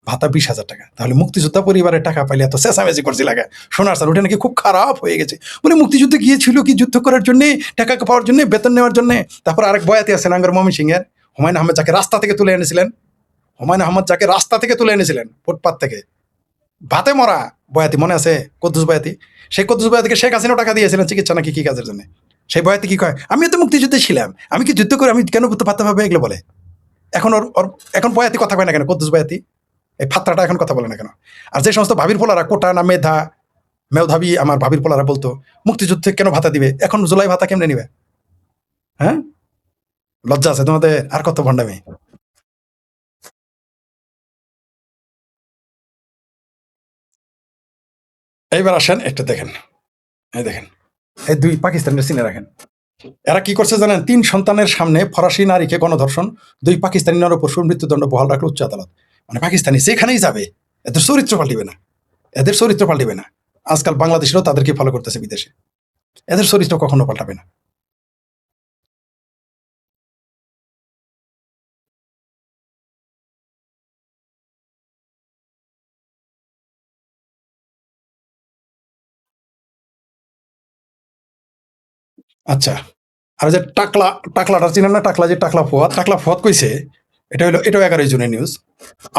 ভাতা 20,000 টাকা। তাহলে মুক্তিযোদ্ধা পরিবারের টাকা পাইলে এত চেঁচামেচি করছি লাগে শোনার স্যার, ওটা নাকি খুব খারাপ হয়ে গেছে। বলে মুক্তিযুদ্ধে গিয়েছিল কি যুদ্ধ করার জন্য, টাকা পাওয়ার জন্য, বেতন নেওয়ার জন্য? তারপর আরেক বয়াতি আছেন আঙ্গর ময়মনসিংহ এর, হুমায়ুন আহমেদ, যাকে রাস্তা থেকে তুলে এনেছিলেন, ফুটপাত থেকে, ভাতে মরা বয়াতি, মনে আছে? কদ্দুস বয়াতি। সেই কদ্দুস বয়াতিকে শেখ হাসিনাও টাকা দিয়েছিলেন চিকিৎসা নাকি কি কাজের জন্য। সেই বয়াতি কি কয়, আমি তো মুক্তিযুদ্ধে ছিলাম, আমি কি যুদ্ধ করে, আমি কেন ভাতা পাবে, এগুলো বলে। এখন এখন বয়াতি কথা কয় না কেন? কদ্দুস বয়াতি এই ফাত্রাটা এখন কথা বলে না কেন? আর যে সমস্ত ভাবির পোলারা, কোটা না মেধাবী আমার ভাবির পোলারা বলতো মুক্তিযুদ্ধে কেন ভাতা দিবে, এখন জুলাই ভাতা কেমনে নিবে? হ্যাঁ, লজ্জা আছে তোমাদের? আর কত ভণ্ডামি। এইবার আসেন একটা দেখেন, এই দেখেন, এই দুই পাকিস্তানের চিনে রাখেন। এরা কি করছে জানেন? 3 সন্তানের সামনে ফরাসি নারীকে গণধর্ষণ, 2 পাকিস্তানি নরপশুর মৃত্যুদণ্ড বহাল রাখলো উচ্চ আদালত। মানে পাকিস্তানি যেখানেই যাবে এদের চরিত্র পাল্টিবে না, এদের চরিত্র পাল্টিবে না। আজকাল বাংলাদেশেরও তাদেরকে ফলো করতেছে বিদেশে, এদের চরিত্র কখনো পাল্টাবে না। আচ্ছা, আর যে টাকলা, টাকলাটা চিনেন না? টাকলা, যে টাকলা ফুয়াদ কইছে, এটা হলো, এটাও 11 জুনের নিউজ।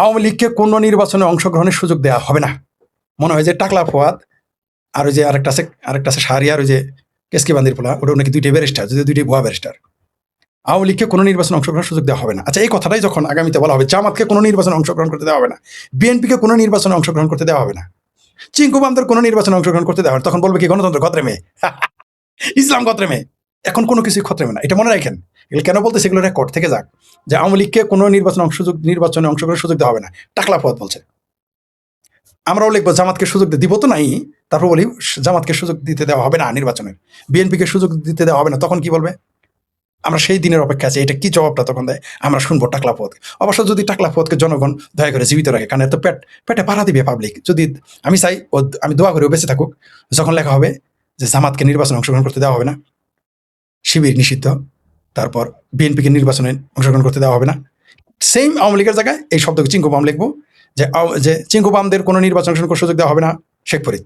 আওয়ামী লীগকে কোনো নির্বাচনে অংশগ্রহণের সুযোগ দেওয়া হবে না। মনে হয় যে টাকলা ফুয়াদ আর ওই যে আরেকটা আছে শাহরিয়ার, ওই যে কেসকি বান্দির পোলা, ওটা নাকি 2টি ব্যারিস্টার, যদি 2টি ভুয়া ব্যারিস্টার। আওয়ামী লীগকে কোনো নির্বাচনে অংশগ্রহণের সুযোগ দেওয়া হবে না। আচ্ছা, এই কথাটাই যখন আগামীতে বলা হবে, জামাতকে কোনো নির্বাচনে অংশগ্রহণ করতে দেওয়া হবে না, বিএনপিকে কোনো নির্বাচনে অংশগ্রহণ করতে দেওয়া হবে না, চিঙ্কু বামদের কোনো নির্বাচনে অংশগ্রহণ করতে দেওয়া হবে না, তখন বলবে কি গণতন্ত্র খতরে মেয়ে, ইসলাম খতরে মেয়ে। এখন কোনো কিছুই খতরে মেয়ে না, এটা মনে রাখেন। এগুলো কেন বলতেছে, এগুলো রেকর্ড থেকে যাক, যে আওয়ামী লীগকে কোনো নির্বাচনে অংশগ্রহণের সুযোগ দেওয়া হবে না, টাকলা ফুয়াদ বলছে। আমরাও লিখবো জামাতকে সুযোগ দিব তো নাই, তারপর বলি জামাতকে সুযোগ দিতে দেওয়া হবে না নির্বাচনের, বিএনপিকে সুযোগ দিতে দেওয়া হবে না, তখন কি বলবে? আমরা সেই দিনের অপেক্ষা আছি, এটা কি জবাবটা তখন দেয় আমরা শুনবো টাকলা ফুয়াদকে। অবশ্য যদি টাকলা ফুয়াদকে জনগণ দয়া করে জীবিত রাখে, কারণ এত পেটে পাড়া দিবে পাবলিক। যদি আমি চাই আমি দোয়া করি ও বেঁচে থাকুক, যখন লেখা হবে যে জামাতকে নির্বাচনে অংশগ্রহণ করতে দেওয়া হবে না, শিবির নিষিদ্ধ, তারপর বিএনপিকে নির্বাচনে অংশগ্রহণ করতে দেওয়া হবে না, সেম আওয়ামী লীগের জায়গায় এই শব্দকে চিঙ্কু বাম লিখবো, যে চিঙ্কু বামদের কোনো নির্বাচন অংশগ্রহণ সুযোগ দেওয়া হবে না, শেখ ফরিদ।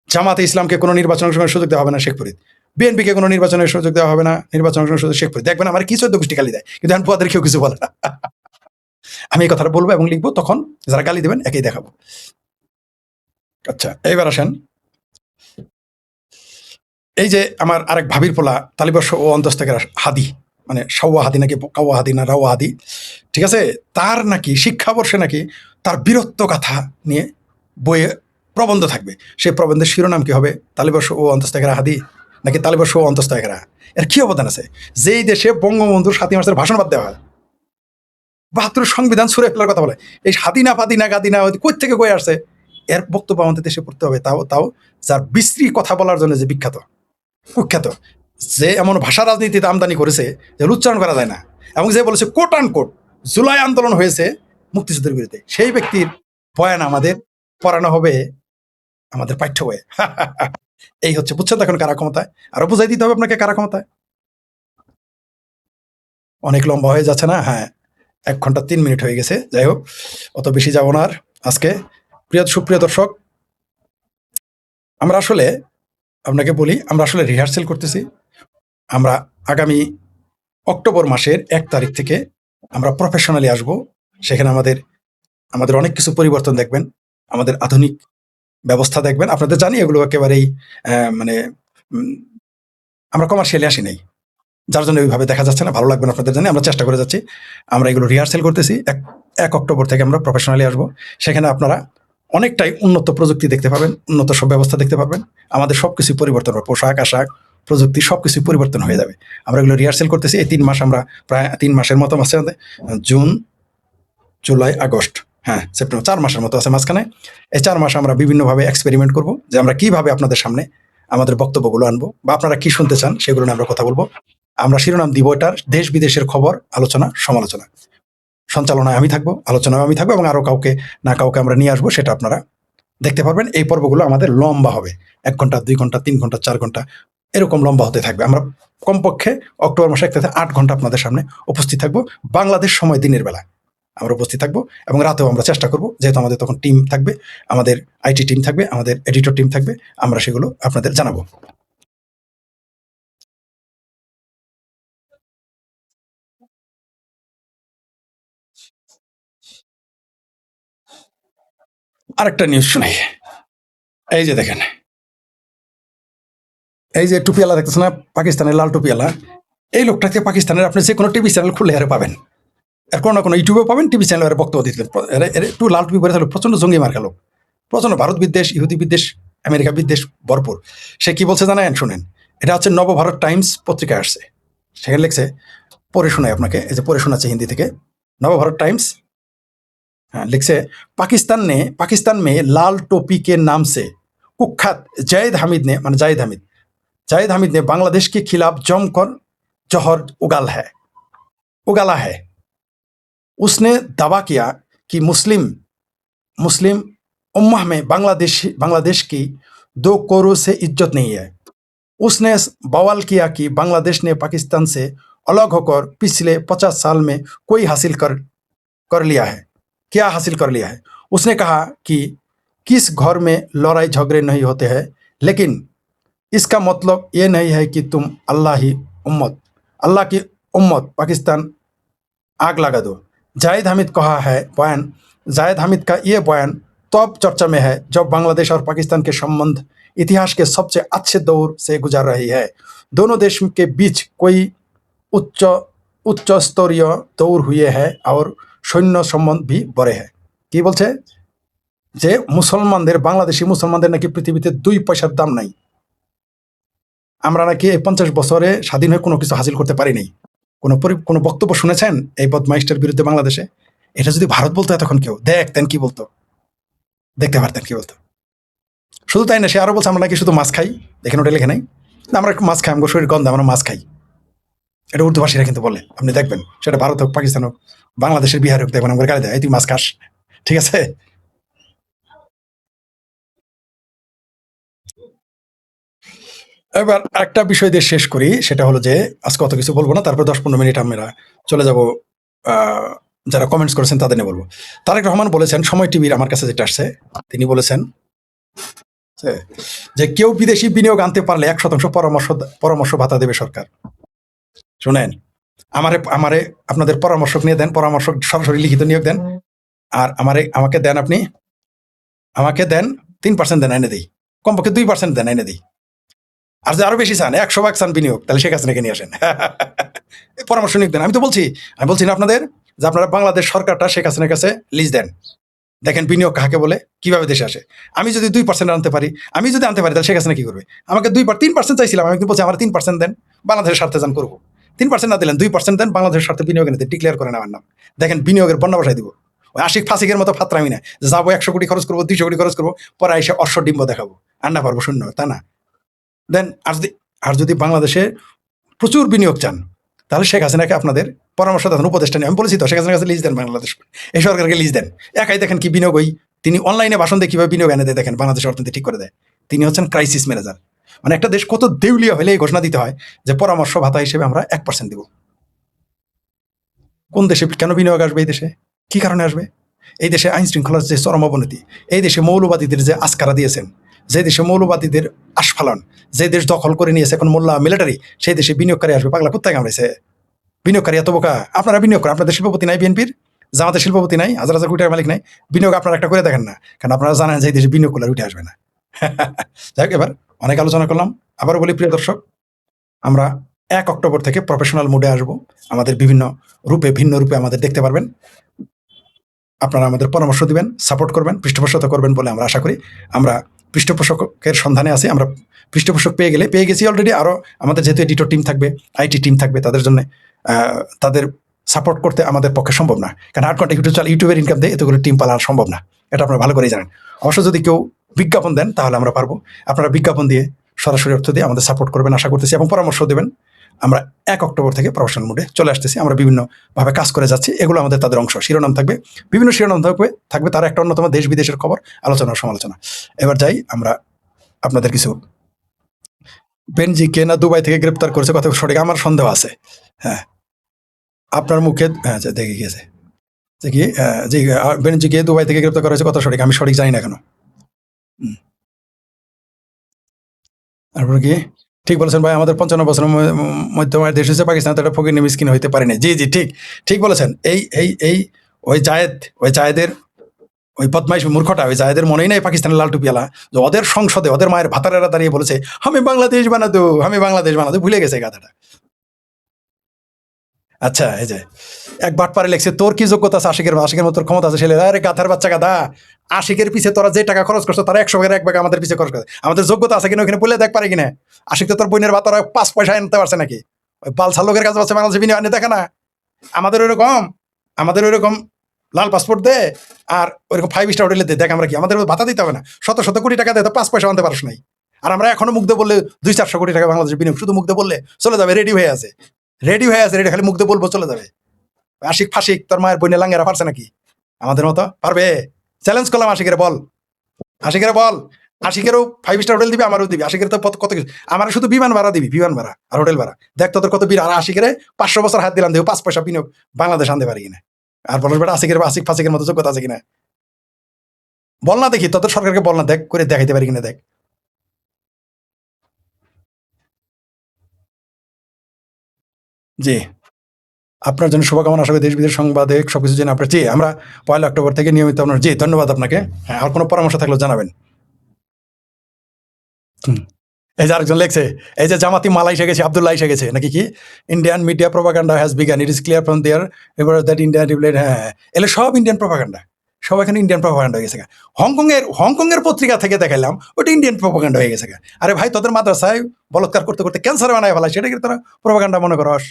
জামাতে ইসলামকে কোনো নির্বাচন অংশগ্রহণের সুযোগ দেওয়া হবে না, শেখ ফরিদ। বিএনপিকে কোনো নির্বাচনের সুযোগ দেওয়া হবে না, নির্বাচন অংশগ্রহণের সুযোগ, শেখ ফরিদ। দেখবেন আমার কি 14 গোষ্ঠী গালি দেয়, কিন্তু এখন পুয়াদের কেউ কিছু বলে না। আমি এই কথাটা বলবো এবং লিখবো, তখন যারা গালি দেবেন একেই দেখাবো। আচ্ছা, এইবার আসেন, এই যে আমার আরেক ভাবির পোলা তালিবর্ষ ও অন্তস্তেকের হাদি, মানে সাওয়া হাদি নাকি কাওয়া হাদি না রাওয়া হাদি, ঠিক আছে, তার নাকি শিক্ষাবর্ষে নাকি তার বীরত্ব গাথা নিয়ে বইয়ে প্রবন্ধ থাকবে। সেই প্রবন্ধের শিরোনাম কি হবে? তালিবর্ষ ও অন্তস্তেকেরা হাদি নাকি তালিবর্ষ ও অন্তস্তেকেরা? এর কি অবদান আছে? যেই দেশে বঙ্গবন্ধুর 7ই মার্চের ভাষণ বাদ দেওয়া হয়, 72 সংবিধান ছুঁড়ে ফেলার কথা বলে, এই হাদিনা ফাদিনা গাদিনা কই থেকে কই আসছে? এর বক্তব্য আমাদের দেশে পড়তে হবে, তাও তাও যার বিশ্রী কথা বলার জন্য যে বিখ্যাত, কুখ্যাত, যে এমন ভাষা রাজনীতিতে আমদানি করেছে যে উচ্চারণ করা যায় না, এবং যে বলেছে কোট আন কোট জুলাই আন্দোলন হয়েছে মুক্তিযুদ্ধের বিরুদ্ধে, সেই ব্যক্তির বয়ান আমাদের পড়ানো হবে আমাদের পাঠ্য বইয়ে। এই হচ্ছে, বুঝছেন এখন কারা ক্ষমতায়? আরো বুঝাই দিতে হবে আপনাকে কারা ক্ষমতায়। অনেক লম্বা হয়ে যাচ্ছে না? হ্যাঁ, 1 ঘন্টা 3 মিনিট হয়ে গেছে। যাই হোক, অত বেশি যাব না আর আজকে। সুপ্রিয় দর্শক, আমরা আসলে আপনাকে বলি, আমরা আসলে রিহার্সেল করতেছি। আমরা আগামী অক্টোবর মাসের 1 তারিখ থেকে আমরা প্রফেশনালি আসব। সেখানে আমাদের অনেক কিছু পরিবর্তন দেখবেন, আমাদের আধুনিক ব্যবস্থা দেখবেন। আপনাদের জানি এগুলো একেবারেই মানে আমরা কমার্শিয়ালি আসি নাই, যার জন্য ওইভাবে দেখা যাচ্ছে না, ভালো লাগবে না আপনাদের জানি। আমরা চেষ্টা করে যাচ্ছি, আমরা এগুলো রিহার্সেল করতেছি। 1 অক্টোবর থেকে আমরা প্রফেশনালি আসবো। সেখানে আপনারা অনেকটাই উন্নত প্রযুক্তি দেখতে পাবেন, উন্নত সব ব্যবস্থা দেখতে পারবেন। আমাদের সবকিছু পরিবর্তন হবে, পোশাক আশাক প্রযুক্তি সবকিছু পরিবর্তন হয়ে যাবে। আমরা এগুলো রিহার্সেল করতেছি। এই 3 মাস, আমরা প্রায় 3 মাসের মতো আছে, জুন জুলাই আগস্ট, হ্যাঁ সেপ্টেম্বর, 4 মাসের মতো আছে মাঝখানে। এই 4 মাস আমরা বিভিন্নভাবে এক্সপেরিমেন্ট করব, যে আমরা কিভাবে আপনাদের সামনে আমাদের বক্তব্যগুলো আনবো, বা আপনারা কি শুনতে চান সেগুলো নিয়ে আমরা কথা বলবো। আমরা শিরোনাম দিব এটার দেশ বিদেশের খবর, আলোচনা, সমালোচনা। সঞ্চালনায় আমি থাকবো, আলোচনায় আমি থাকবো, এবং আরো কাউকে না কাউকে আমরা নিয়ে আসবো, সেটা আপনারা দেখতে পারবেন। এই পর্বগুলো আমাদের লম্বা হবে, 1 ঘন্টা 2 ঘন্টা 3 ঘন্টা 4 ঘন্টা এরকম লম্বা হতে থাকবে। আমরা কমপক্ষে অক্টোবর মাসে 1 থেকে 8 ঘন্টা আপনাদের সামনে উপস্থিত থাকবো। বাংলাদেশ সময় দিনের বেলা আমরা উপস্থিত থাকবো, এবং রাতেও আমরা চেষ্টা করবো, যেহেতু আমাদের তখন টিম থাকবে, আমাদের আইটি টিম থাকবে, আমাদের এডিটর টিম থাকবে, আমরা সেগুলো আপনাদের জানাবো। আরেকটা নিউজ শুনাই, এই যে দেখেন, এই যে টুপিয়ালা দেখতেছেন না, পাকিস্তানের লাল টুপিয়ালা, এই লোকটাকে পাকিস্তানের আপনি যে কোনো টিভি চ্যানেল খুলে আরে পাবেন, এর কোনো না কোনো ইউটিউবেও পাবেন, টিভি চ্যানেলের বক্তব্য দিতে। একটু লাল টুপি পরে থাকলে প্রচন্ড জঙ্গি মার খেলো, প্রচন্ড ভারত বিদ্বেষ, ইহুদি বিদ্বেষ, আমেরিকা বিদ্বেষ ভরপুর। সে কি বলছে জানেন? শুনেন, এটা হচ্ছে নবভারত টাইমস পত্রিকায় আসছে, সেখানে লিখছে, পড়ে শোনায় আপনাকে, এই যে পড়ে শোনাচ্ছে হিন্দি থেকে, नवभारत टाइम्स। हाँ, लिखसे पाकिस्तान में लाल टोपी के नाम से कुख्यात जाहिद हामिद ने बांग्लादेश के खिलाफ जमकर जौहर उगाला है। उसने दावा किया कि मुस्लिम उम्मह में बांग्लादेश की 2 करोड़ से इज्जत नहीं है। उसने बवाल किया कि बांग्लादेश ने पाकिस्तान से अलग होकर पिछले 50 साल में क्या हासिल कर लिया है। उसने कहा कि किस घर में लड़ाई झगड़े नहीं होते हैं, लेकिन इसका मतलब ये नहीं है कि तुम अल्लाह की उम्मत पाकिस्तान आग लगा दो। जाहिद हामिद का ये बयान तब चर्चा में है जब बांग्लादेश और पाकिस्तान के संबंध इतिहास के सबसे अच्छे दौर से गुजर रही है। दोनों देश के बीच कोई उच्च स्तरीय दौर हुए हैं और सैन्य संबंध भी बढ़े हैं। কি বলছে যে বাংলাদেশি মুসলমানদের নাকি পৃথিবীতে 2 পয়সার দাম নাই। আমরা নাকি এই 50 বছরে স্বাধীন হয়ে কোনো কিছু হাসিল করতে পারি নাই। কোনো বক্তব্য শুনেছেন এই বদমাইশটার বিরুদ্ধে বাংলাদেশে? এটা যদি ভারত বলতো এতক্ষণ কেউ দেখতে পারতেন কি বলতো। শুধু তাই না, সে আরো বলছে আমরা নাকি শুধু মাছ খাই। দেখেন ওটা লেখে নাই, আমরা মাছ খাই, আমার শরীর গন্ধ, আমরা মাছ খাই। এটা উর্দু ভাষীরা কিন্তু বলে, আপনি দেখবেন, সেটা ভারত হোক, পাকিস্তান হোক, বাংলাদেশের বিহার হোক, দেখবেন আমরা গালি দেয়, এই তুই মাছ খাস। ঠিক আছে, এবার একটা বিষয় দিয়ে শেষ করি, সেটা হলো যে আজকে অত কিছু বলবো না, তারপর 10-15 মিনিট আমরা চলে যাব যারা কমেন্টস করেছেন তাদের নিয়ে বলবো। তারেক রহমান বলেছেন, সময় টিভির আমার কাছে যেটা আসছে, তিনি বলেছেন যে কেউ বিদেশি বিনিয়োগ আনতে পারলে 1% পরামর্শ ভাতা দেবে সরকার। শুনেন, আমারে আপনাদের পরামর্শ নিয়ে দেন, পরামর্শ সরাসরি লিখিত নিয়োগ দেন, আর আমাকে দেন, আপনি আমাকে দেন 3% দেন, এনে দিই, কমপক্ষে 2% দেন, এনে দিই। আর যে আরো বেশি চান, 100 চান বিনিয়োগ, তাহলে শেখ হাসিনাকে নিয়ে আসেন। পরামর্শ নিয়োগ দেন। আমি বলছি না আপনাদের যে আপনারা বাংলাদেশ সরকারটা শেখ হাসিনার কাছে লিজ দেন, দেখেন বিনিয়োগ কাকে বলে, কিভাবে দেশে আসে। আমি যদি 2% আনতে পারি, তাহলে শেখ হাসিনা কি করবে? আমাকে 3% চাইছিলাম, আমি বলছি আমার 3% দেন, বাংলাদেশের স্বার্থে যান করবো। 3% না দিলেন, 2% দেন, বাংলাদেশের স্বার্থে বিনিয়োগ এনে ডিক্লেয়ার করেন আমার নাম। দেখেন বিনিয়োগের বন্যা বসাই দিব। ওই আশিক ফাসিকের মতো ফাতরামি না, যাবো 100 কোটি খরচ করবো, 200 কোটি খরচ করবো, পরে এসে অশ্বডিম্ব দেখাবো, আন্না পারবো শূন্য, তা না। দেন আর যদি বাংলাদেশে প্রচুর বিনিয়োগ চান, তাহলে শেখ হাসিনাকে আপনাদের পরামর্শ দেন, উপদেষ্টা নিয়ে। আমি বলেছি তো, শেখ হাসিনার কাছে লিজ দেন, বাংলাদেশ এই সরকারকে লিজ দেন। একাই দেখেন কি বিনিয়োগ, তিনি অনলাইনে ভাষণ দিয়ে কিভাবে বিনিয়োগ এনে দেয়, দেখেন বাংলাদেশের অর্থনীতি ঠিক করে দেয়। তিনি হচ্ছেন ক্রাইসিস ম্যানেজার। মানে একটা দেশ কত দেউলিয়া হলে এই ঘোষণা দিতে হয় যে পরামর্শ ভাতা হিসেবে আমরা 1% দিব। কোন দেশে কেন বিনিয়োগ আসবে? এই দেশে কি কারণে আসবে? এই দেশে আইন শৃঙ্খলার যে চরম অবনতি, এই দেশে মৌলবাদীদের যে আস্কারা দিয়েছেন, যে দেশে মৌলবাদীদের আস্ফালন, যে দেশ দখল করে নিয়েছে এখন মোল্লা মিলিটারি, সেই দেশে বিনিয়োগকারী আসবে। পাগলা কোথায় কামড়েছে বিনিয়োগকারী? এত বোকা আপনারা? বিনিয়োগ করেন, আপনাদের শিল্পপতি নাই, বিএনপির জামাতের শিল্পপতি নাই, হাজার হাজার কোটি টাকার মালিক নাই, বিনিয়োগ আপনারা একটা করে দেখেন না, কারণ আপনারা জানেন যে এই দেশে বিনিয়োগ করলে উঠে আসবে না। যাই হোক, এবার অনেক আলোচনা করলাম। আবারও বলি প্রিয় দর্শক, আমরা 1 অক্টোবর থেকে প্রফেশনাল মোডে আসবো। আমাদের ভিন্ন রূপে আমাদের দেখতে পারবেন। আপনারা আমাদের পরামর্শ দিবেন, সাপোর্ট করবেন, পৃষ্ঠপোষকতা করবেন বলে আমরা আশা করি। আমরা পৃষ্ঠপোষকের সন্ধানে আছি, আমরা পৃষ্ঠপোষক পেয়ে গেছি অলরেডি। আরও আমাদের যেহেতু এডিটর টিম থাকবে, আইটি টিম থাকবে, তাদের জন্য তাদের সাপোর্ট করতে আমাদের পক্ষে সম্ভব না, কারণ 8 ঘন্টা ইউটিউবের ইনকাম দিয়ে এতগুলো টিম পালা সম্ভব না, এটা আপনারা ভালো করেই জানেন। অবশ্য যদি কেউ বিজ্ঞাপন দেন তাহলে আমরা পারবো। আপনারা বিজ্ঞাপন দিয়ে সরাসরি অর্থ দিয়ে আমাদের সাপোর্ট করবেন আশা করতেছি, এবং পরামর্শ দেবেন। আমরা 1 অক্টোবর থেকে প্রফেশনাল মোডে চলে আসতেছি। আমরা বিভিন্নভাবে কাজ করে যাচ্ছি, এগুলো আমাদের তাদের অংশ। শিরোনাম থাকবে, বিভিন্ন শিরোনাম থাকবে, তার একটা অন্যতম দেশ বিদেশের খবর, আলোচনা, সমালোচনা। এবার যাই, আমরা আপনাদের কিছু, বেনজিকে না দুবাই থেকে গ্রেপ্তার করেছে, কথা সঠিক আমার সন্দেহ আছে। হ্যাঁ, আপনার মুখে দেখে গিয়েছে যে কি, যে বেনজিকে দুবাই থেকে গ্রেপ্তার করা হয়েছে, কথা সঠিক, আমি সঠিক জানি না এখনো। তারপরে কি ঠিক বলেছেন ভাই, আমাদের 55 বছরের মধ্যমায়ের দেশ হচ্ছে পাকিস্তান, তো এটা ফকির মিসকিন হইতে পারেনি। জি ঠিক বলেছেন। ওই জায়েদের ওই বদমাইশ মূর্খটা, ওই জায়েদের মনেই নাই পাকিস্তানের লাল টুপিয়ালা, যে ওদের সংসদে ওদের মায়ের ভাতারেরা দাঁড়িয়ে বলেছে আমি বাংলাদেশ বানাদো, ভুলে গেছে গাধাটা। আচ্ছা, এই যে এক বাটপারে লেখছে, তোর কি যোগ্যতা আছে আশিকের মতো ক্ষমতা আছে ছেলে? আরে গাধার বাচ্চা গাধা, আশিকের পিছে তোরা যে টাকা খরচ করছো তারা 100 ভাগের 1 ভাগ আমাদের পিছে খরচ করে। আমাদের যোগ্যতা আছে কিনা ওখানে বলে দেখ পারে কিনা? আশিক তো তোর বোনের ভাত 5 পয়সা আনতে পারছে নাকি? ওই বালসা লোকের কাছে পাচ্ছে বাংলাদেশে বিনিয়োগ আনে, দেখে না? আমাদের ওইরকম লাল পাসপোর্ট দে আর ওইরকম 5 স্টার হোটেলে দে, দেখ আমরা কি, আমাদের ভাতা দিতে হবে না, শত শত কোটি টাকা দেয়, তো 5 পয়সা আনতে পারস নাই। আর আমরা এখনো মুগ্ধ বললে 200-400 কোটি টাকা বাংলাদেশের বিনিয়োগ, শুধু মুগ্ধ বললে চলে যাবে, রেডি হয়ে আছে, রেডি খালি মুগ্ধ বলবো চলে যাবে। আশিক ফাশিক তোর মায়ের বইনে লাঙ্গেরা পারছে নাকি আমাদের মতো? পারবে? চ্যালেঞ্জ করলাম আশিকের বল, আশিকেরও 5 স্টার হোটেল দিবি, আমারও দিবি, আশিকের তো কত কিছু, আমার শুধু বিমান ভাড়া দিবি, বিমান ভাড়া আর হোটেল ভাড়া, দেখ তোদের কত বিল। আর আশিকের 500 বছর হাত দিলাম, দেব 5 পয়সা বিনিয়োগ বাংলাদেশ আনতে পারি কিনা। আর বলার বেটা আশিক ফাশিকের মতো যোগ্যতা আছে কিনা বল না, দেখি তোদের সরকারকে বল না, দেখ করে দেখাইতে পারি কিনা দেখ। জি, আপনার জন্য শুভকামনা, আশা করি দেশ বিদেশ সংবাদে সবকিছু জেনে আপনার, জি আমরা 1 অক্টোবর থেকে নিয়মিত আপনার, জি ধন্যবাদ আপনাকে। হ্যাঁ, আর কোনো পরামর্শ থাকলেও জানাবেন। এই যে আরেকজন লেখছে, এই যে জামাতি মালা এসে গেছে, আব্দুল্লাহ এসে গেছে নাকি, কি Indian media propaganda has begun, it is clear from there এবার দ্যাট ইন্ডিয়ান রিপ্লেড, হ্যাঁ এলে সব ইন্ডিয়ান প্রোপাগান্ডা, সব এখানে ইন্ডিয়ান প্রোপাগান্ডা হয়ে গেছে। হংকংয়ের পত্রিকা থেকে দেখাইলাম, ওটা ইন্ডিয়ান প্রোপাগান্ডা হয়ে গেছে। আরে ভাই, তোদের মাদ্রাসায় বলৎকার করতে করতে ক্যান্সার বানায় ফেলায়, সেটা কি তোরা প্রোপাগান্ডা মনে করস?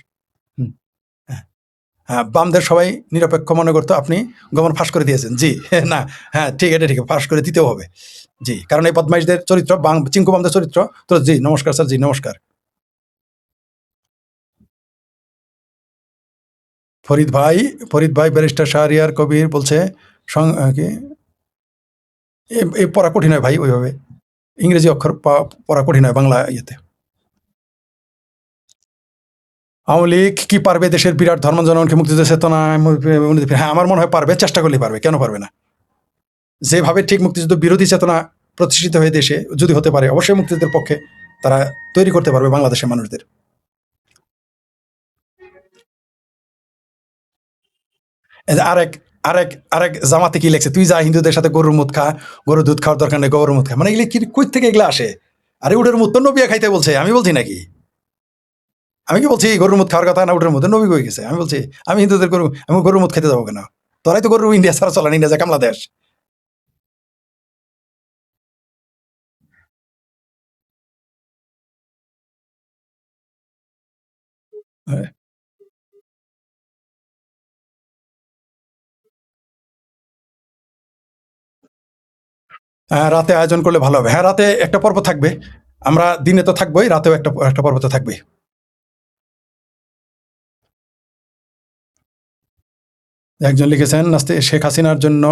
হ্যাঁ, বামদের সবাই নিরপেক্ষ মনে করতো, আপনি গমন ফাঁস করে দিয়েছেন। জি না, হ্যাঁ ঠিক, এটা ঠিক, ফাঁস করে দিতেও হবে। জি, কারণ এই বদমাইশদের চরিত্র, চিঙ্কু বামদের চরিত্র তো। জি নমস্কার স্যার, জি নমস্কার। ফরিদ ভাই ব্যারিস্টার শাহরিয়ার কবির বলছে কি এই পড়া কঠিন হয় ভাই, ওইভাবে ইংরেজি অক্ষর পড়া কঠিন হয় বাংলা ইয়েতে। আওয়ামী লীগ কি পারবে দেশের বিরাট ধর্ম জনগণকে মুক্তিযুদ্ধ চেতনা? হ্যাঁ, আমার মনে হয় পারবে, চেষ্টা করলেই পারবে, কেন পারবে না? যেভাবে ঠিক মুক্তিযুদ্ধ বিরোধী চেতনা প্রতিষ্ঠিত হয়ে দেশে যদি হতে পারে, অবশ্যই মুক্তিযুদ্ধের পক্ষে তারা তৈরি করতে পারবে বাংলাদেশের মানুষদের। আরেক আরেক আরেক জামাতে কি লেখছে, তুই যা হিন্দুদের সাথে গরুর মুখ খা, গরুর দুধ খাওয়ার দরকার নেই, গরুর মুখ খা, মানে এগুলি কি, কই থেকে এগুলো আসে? আরে উটের মুখ তো নবিয়া খাইতে বলছে, আমি বলছি নাকি? আমি কি বলছি গরুর মুখ খাওয়ার কথা? না, উটের মধ্যে নবী হয়ে গেছে। আমি বলছি আমি হিন্দুদের আমি গরুর মুখ খেতে যাবো কেন? তোরাই তো গরু ইন্ডিয়া ছাড়া চলে না, ইন্ডিয়া যা কামলা দেশ। হ্যাঁ, রাতে আয়োজন করলে ভালো হবে। হ্যাঁ, রাতে একটা পর্ব থাকবে, আমরা দিনে তো থাকবোই, রাতেও একটা একটা পর্ব তো থাকবে। একজন লিখেছেন নাস্তে শেখ হাসিনার জন্য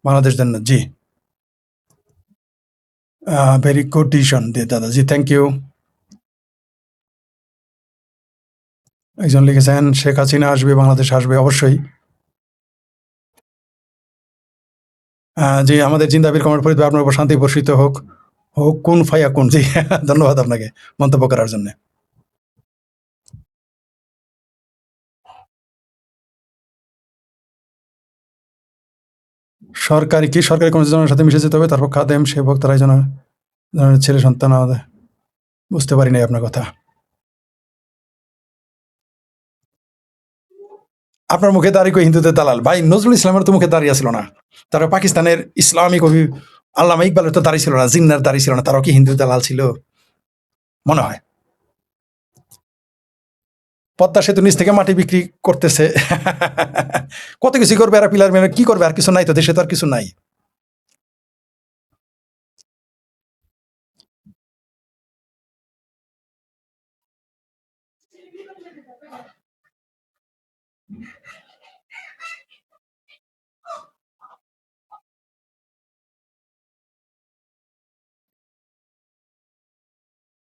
বাংলাদেশ জন্য, জি ভেরি গুড ডিসিশন দাদা, জি থ্যাংক ইউ। একজন লিখেছেন শেখ হাসিনা আসবে, বাংলাদেশ আসবে অবশ্যই। জি, আমাদের জিন্দাবির কমেন্ট ফরিদ ভাই, আপনার উপর শান্তি বর্ষিত হোক, হোক কুন ফাইয়া কুন। জি ধন্যবাদ আপনাকে মন্তব্য করার জন্য। সরকারি কর্মচারীর সাথে মিশে যেতে হবে, তারপর খাদেম সেবক তারাই যেন ছেলে সন্তান আমাদের। বুঝতে পারি নাই আপনার কথা। আপনার মুখে দাঁড়িয়ে কই হিন্দুদের দালাল? ভাই নজরুল ইসলামের তো মুখে দাঁড়িয়ে ছিল না, তারা পাকিস্তানের ইসলামিক আল্লামা ইকবালের তো দাঁড়িয়ে ছিল না, জিন্নার দাঁড়িয়ে ছিল না, তারাও কি হিন্দু দালাল ছিল মনে হয়? পদ্মা সেতু নিচ থেকে মাটি বিক্রি করতেছে কত কিছু করবে, এরা পিলার মেরে কি করবে? আর কিছু নাই তো দেশে, তো আর কিছু নাই।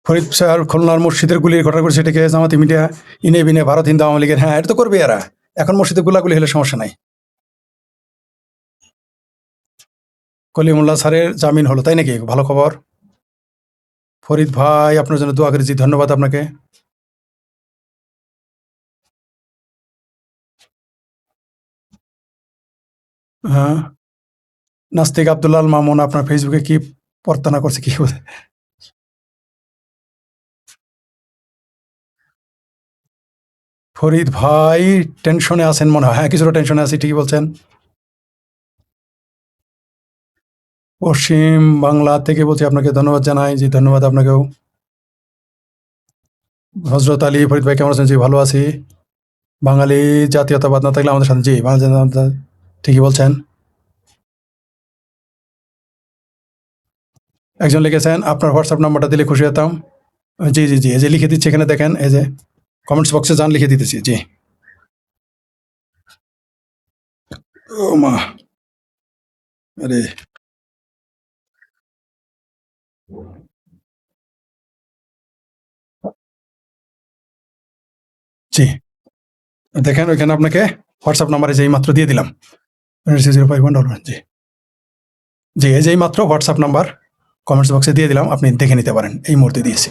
ফরিদ স্যার খুলনার মসজিদের গুলির ঘটনা করেছে, এটাকে জামাতি মিডিয়া ইনে বিনে ভারত হিন্দু আওয়ামী লীগের, হ্যাঁ এটা তো করবে এরা, এখন মসজিদে গুলাগুলি হলে সমস্যা নাই। কলিমুল্লাহ স্যারের জামিন হলো, তাই নাকি? ভালো খবর। ফরিদ ভাই আপনার জন্য দোয়া করেছি, ধন্যবাদ আপনাকে। হ্যাঁ, নাস্তিক আব্দুল্লাহ মামুন আপনার ফেসবুকে কি প্রার্থনা করছে, কি বলে? ফরিদ ভাই টেনশনে আছেন মনে হয়, হ্যাঁ কিছুটা টেনশনে আছি, ঠিকই বলছেন। পশ্চিম বাংলা থেকে বলছি, আপনাকে ধন্যবাদ জানাই, জি ধন্যবাদ আপনাকেও। হজরত আলী, ফরিদ ভাই কেমন আছেন? জি ভালো আছি। বাঙালি জাতীয়তাবাদ না থাকলে আমাদের সাথে, জি বাঙালি জাতীয়তাবাদ, ঠিকই বলছেন। একজন লিখেছেন আপনার হোয়াটসঅ্যাপ নাম্বারটা দিলে খুশি হতাম। জি জি জি, এই যে লিখে দিচ্ছি এখানে দেখেন, এই যে কমেন্টস বক্সে যান, লিখে দিতেছি। জি। ও মা, আরে জি, দেখেন ওইখানে আপনাকে হোয়াটসঅ্যাপ নাম্বারে যেই মাত্র দিয়ে দিলাম। 051 জি জি, এই যেই মাত্র হোয়াটসঅ্যাপ নাম্বার কমেন্টস বক্সে দিয়ে দিলাম, আপনি দেখে নিতে পারেন, এই মুহূর্তে দিয়েছি।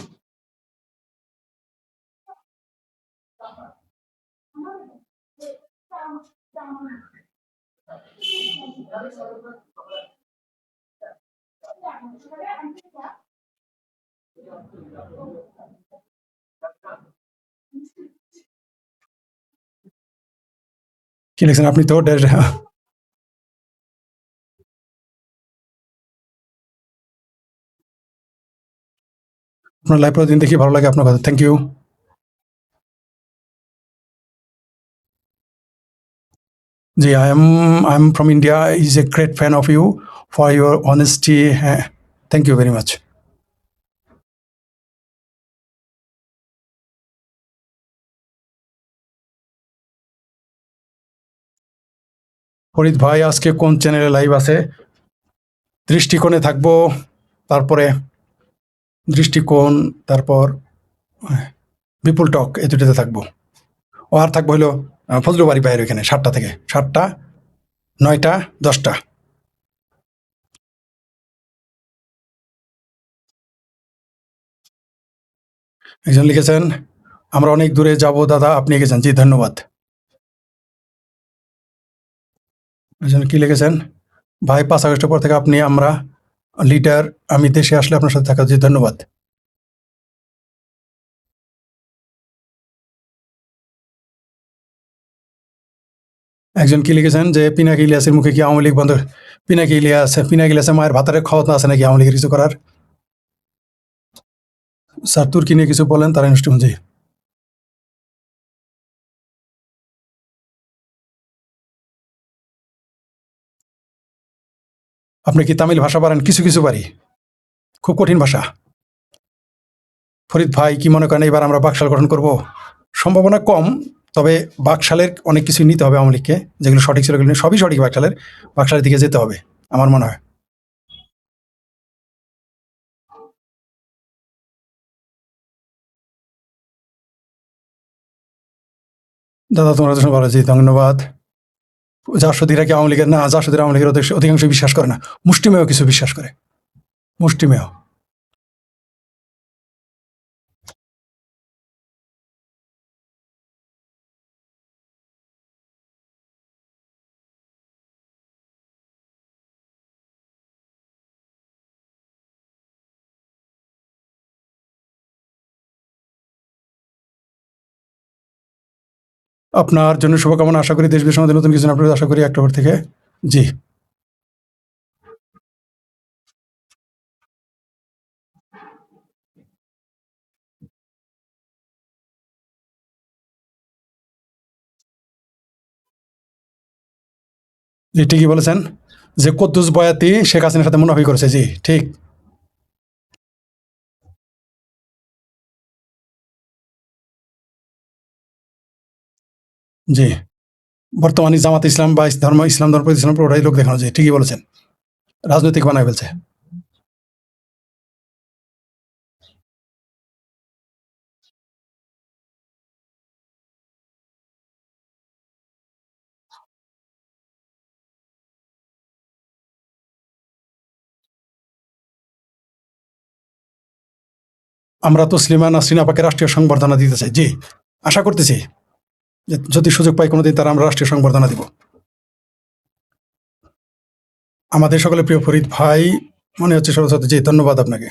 কি লিখছেন আপনি তো আপনার লাইভ প্রতিদিন দেখি, ভালো লাগে আপনার কথা, থ্যাংক ইউ। জি, I am from India, is a great fan of you for your honesty. হ্যাঁ, thank you very much. Farid ভাই আজকে কোন চ্যানেলে লাইভ আছে? দৃষ্টিকোণে থাকবো, তারপরে দৃষ্টিকোণ, তারপর বিপুল টক, এই দুটোতে থাকবো। ও আর থাকবো হলো ফজলুবাড়ি ভাইয়ের ওইখানে 7টা থেকে 7টা, 9টা, 10টা। একজন লিখেছেন আমরা অনেক দূরে যাব দাদা, আপনি এগেছেন। জি, ধন্যবাদ। একজন কি লিখেছেন, ভাই 5 আগস্টের পর থেকে আপনি আমরা লিডার, আমি দেশে আসলে আপনার সাথে থাকা। জি, ধন্যবাদ। একজন কি লিখেছেন যে পিনাকি ইলিয়াসের মুখে কি আওয়ামী লীগ বন্ধ? পিনাকি ইলিয়াসে মায়ের ভাতারে খাওয়াত না আছে নাকি আওয়ামী লীগের কিছু করার? স্যার তুর্কি নিয়ে কিছু বলেন, তারা অনুষ্ঠান। জি, আপনি কি তামিল ভাষা পারেন? কিছু কিছু পারি, খুব কঠিন ভাষা। ফরিদ ভাই কি মনে করেন এবার আমরা বাকশাল গঠন করব? সম্ভাবনা কম, তবে বাকশালের অনেক কিছু নিতে হবে আওয়ামী লীগকে, যেগুলো সঠিক ছিল সেগুলো সবই সঠিক। বাকশালের দিকে যেতে হবে আমার মনে হয়। দাদা তোমরা তো ভালো। জি, ধন্যবাদ। জাসদীরা কি আওয়ামী লীগের? না, জাসদীরা আওয়ামী লীগের অধিকাংশ বিশ্বাস করে না, মুষ্টিমেয় কিছু বিশ্বাস করে, মুষ্টিমেয়। আপনার জন্য শুভকামনা, আশা করি দেশ বিদেশের মধ্যে নতুন কিছু আপনার আশা করি অক্টোবর থেকে। জি, জি, ঠিকই বলেছেন যে কদ্দুস বয়াতি শেখ হাসিনার সাথে মুনাফি করেছে। জি, ঠিক। জি, বর্তমানে জামাত ইসলাম বা ইসলাম ধর্ম ইসলাম পুরোটাই লোক দেখানো। জি, ঠিকই বলেছেন, রাজনৈতিক বানায় ফেলছে। আমরা তসলিমা নাসরিন আপাকে রাষ্ট্রীয় সংবর্ধনা দিতে চাই। জি, আশা করতেছি যে যদি সুযোগ পাই কোনোদিন তারা আমরা রাষ্ট্রীয় সংবর্ধনা দিব। আমাদের সকলের প্রিয় ফরিদ ভাই, মনে হচ্ছে সরস্বতী। জি, ধন্যবাদ আপনাকে।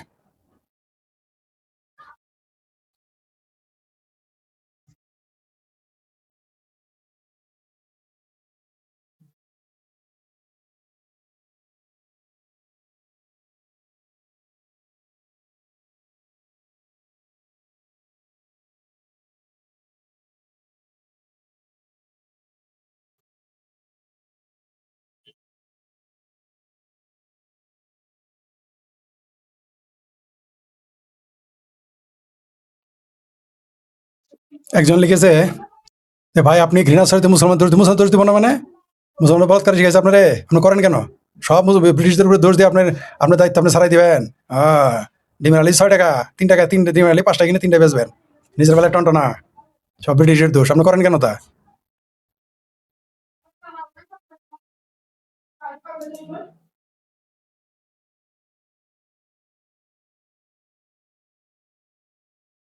একজন লিখেছে যে ভাই আপনি ঘৃণা ছড়াইতে মুসলমান দোষ দিব না মানে মুসলমান বলৎকার শিখেছে আপনারে আপনি করেন কেন সব ব্রিটিশদের উপরে দোষ দিয়ে আপনার দায়িত্ব আপনি ছাড়াই দিবেন ডিমের আলি 6 টাকা 3 টাকা 3 ডিমের আলি 5 টাকা কিনে 3টা বেচবেন নিজের বেলায় টনটনা সব ব্রিটিশের দোষ আপনি করেন কেন তা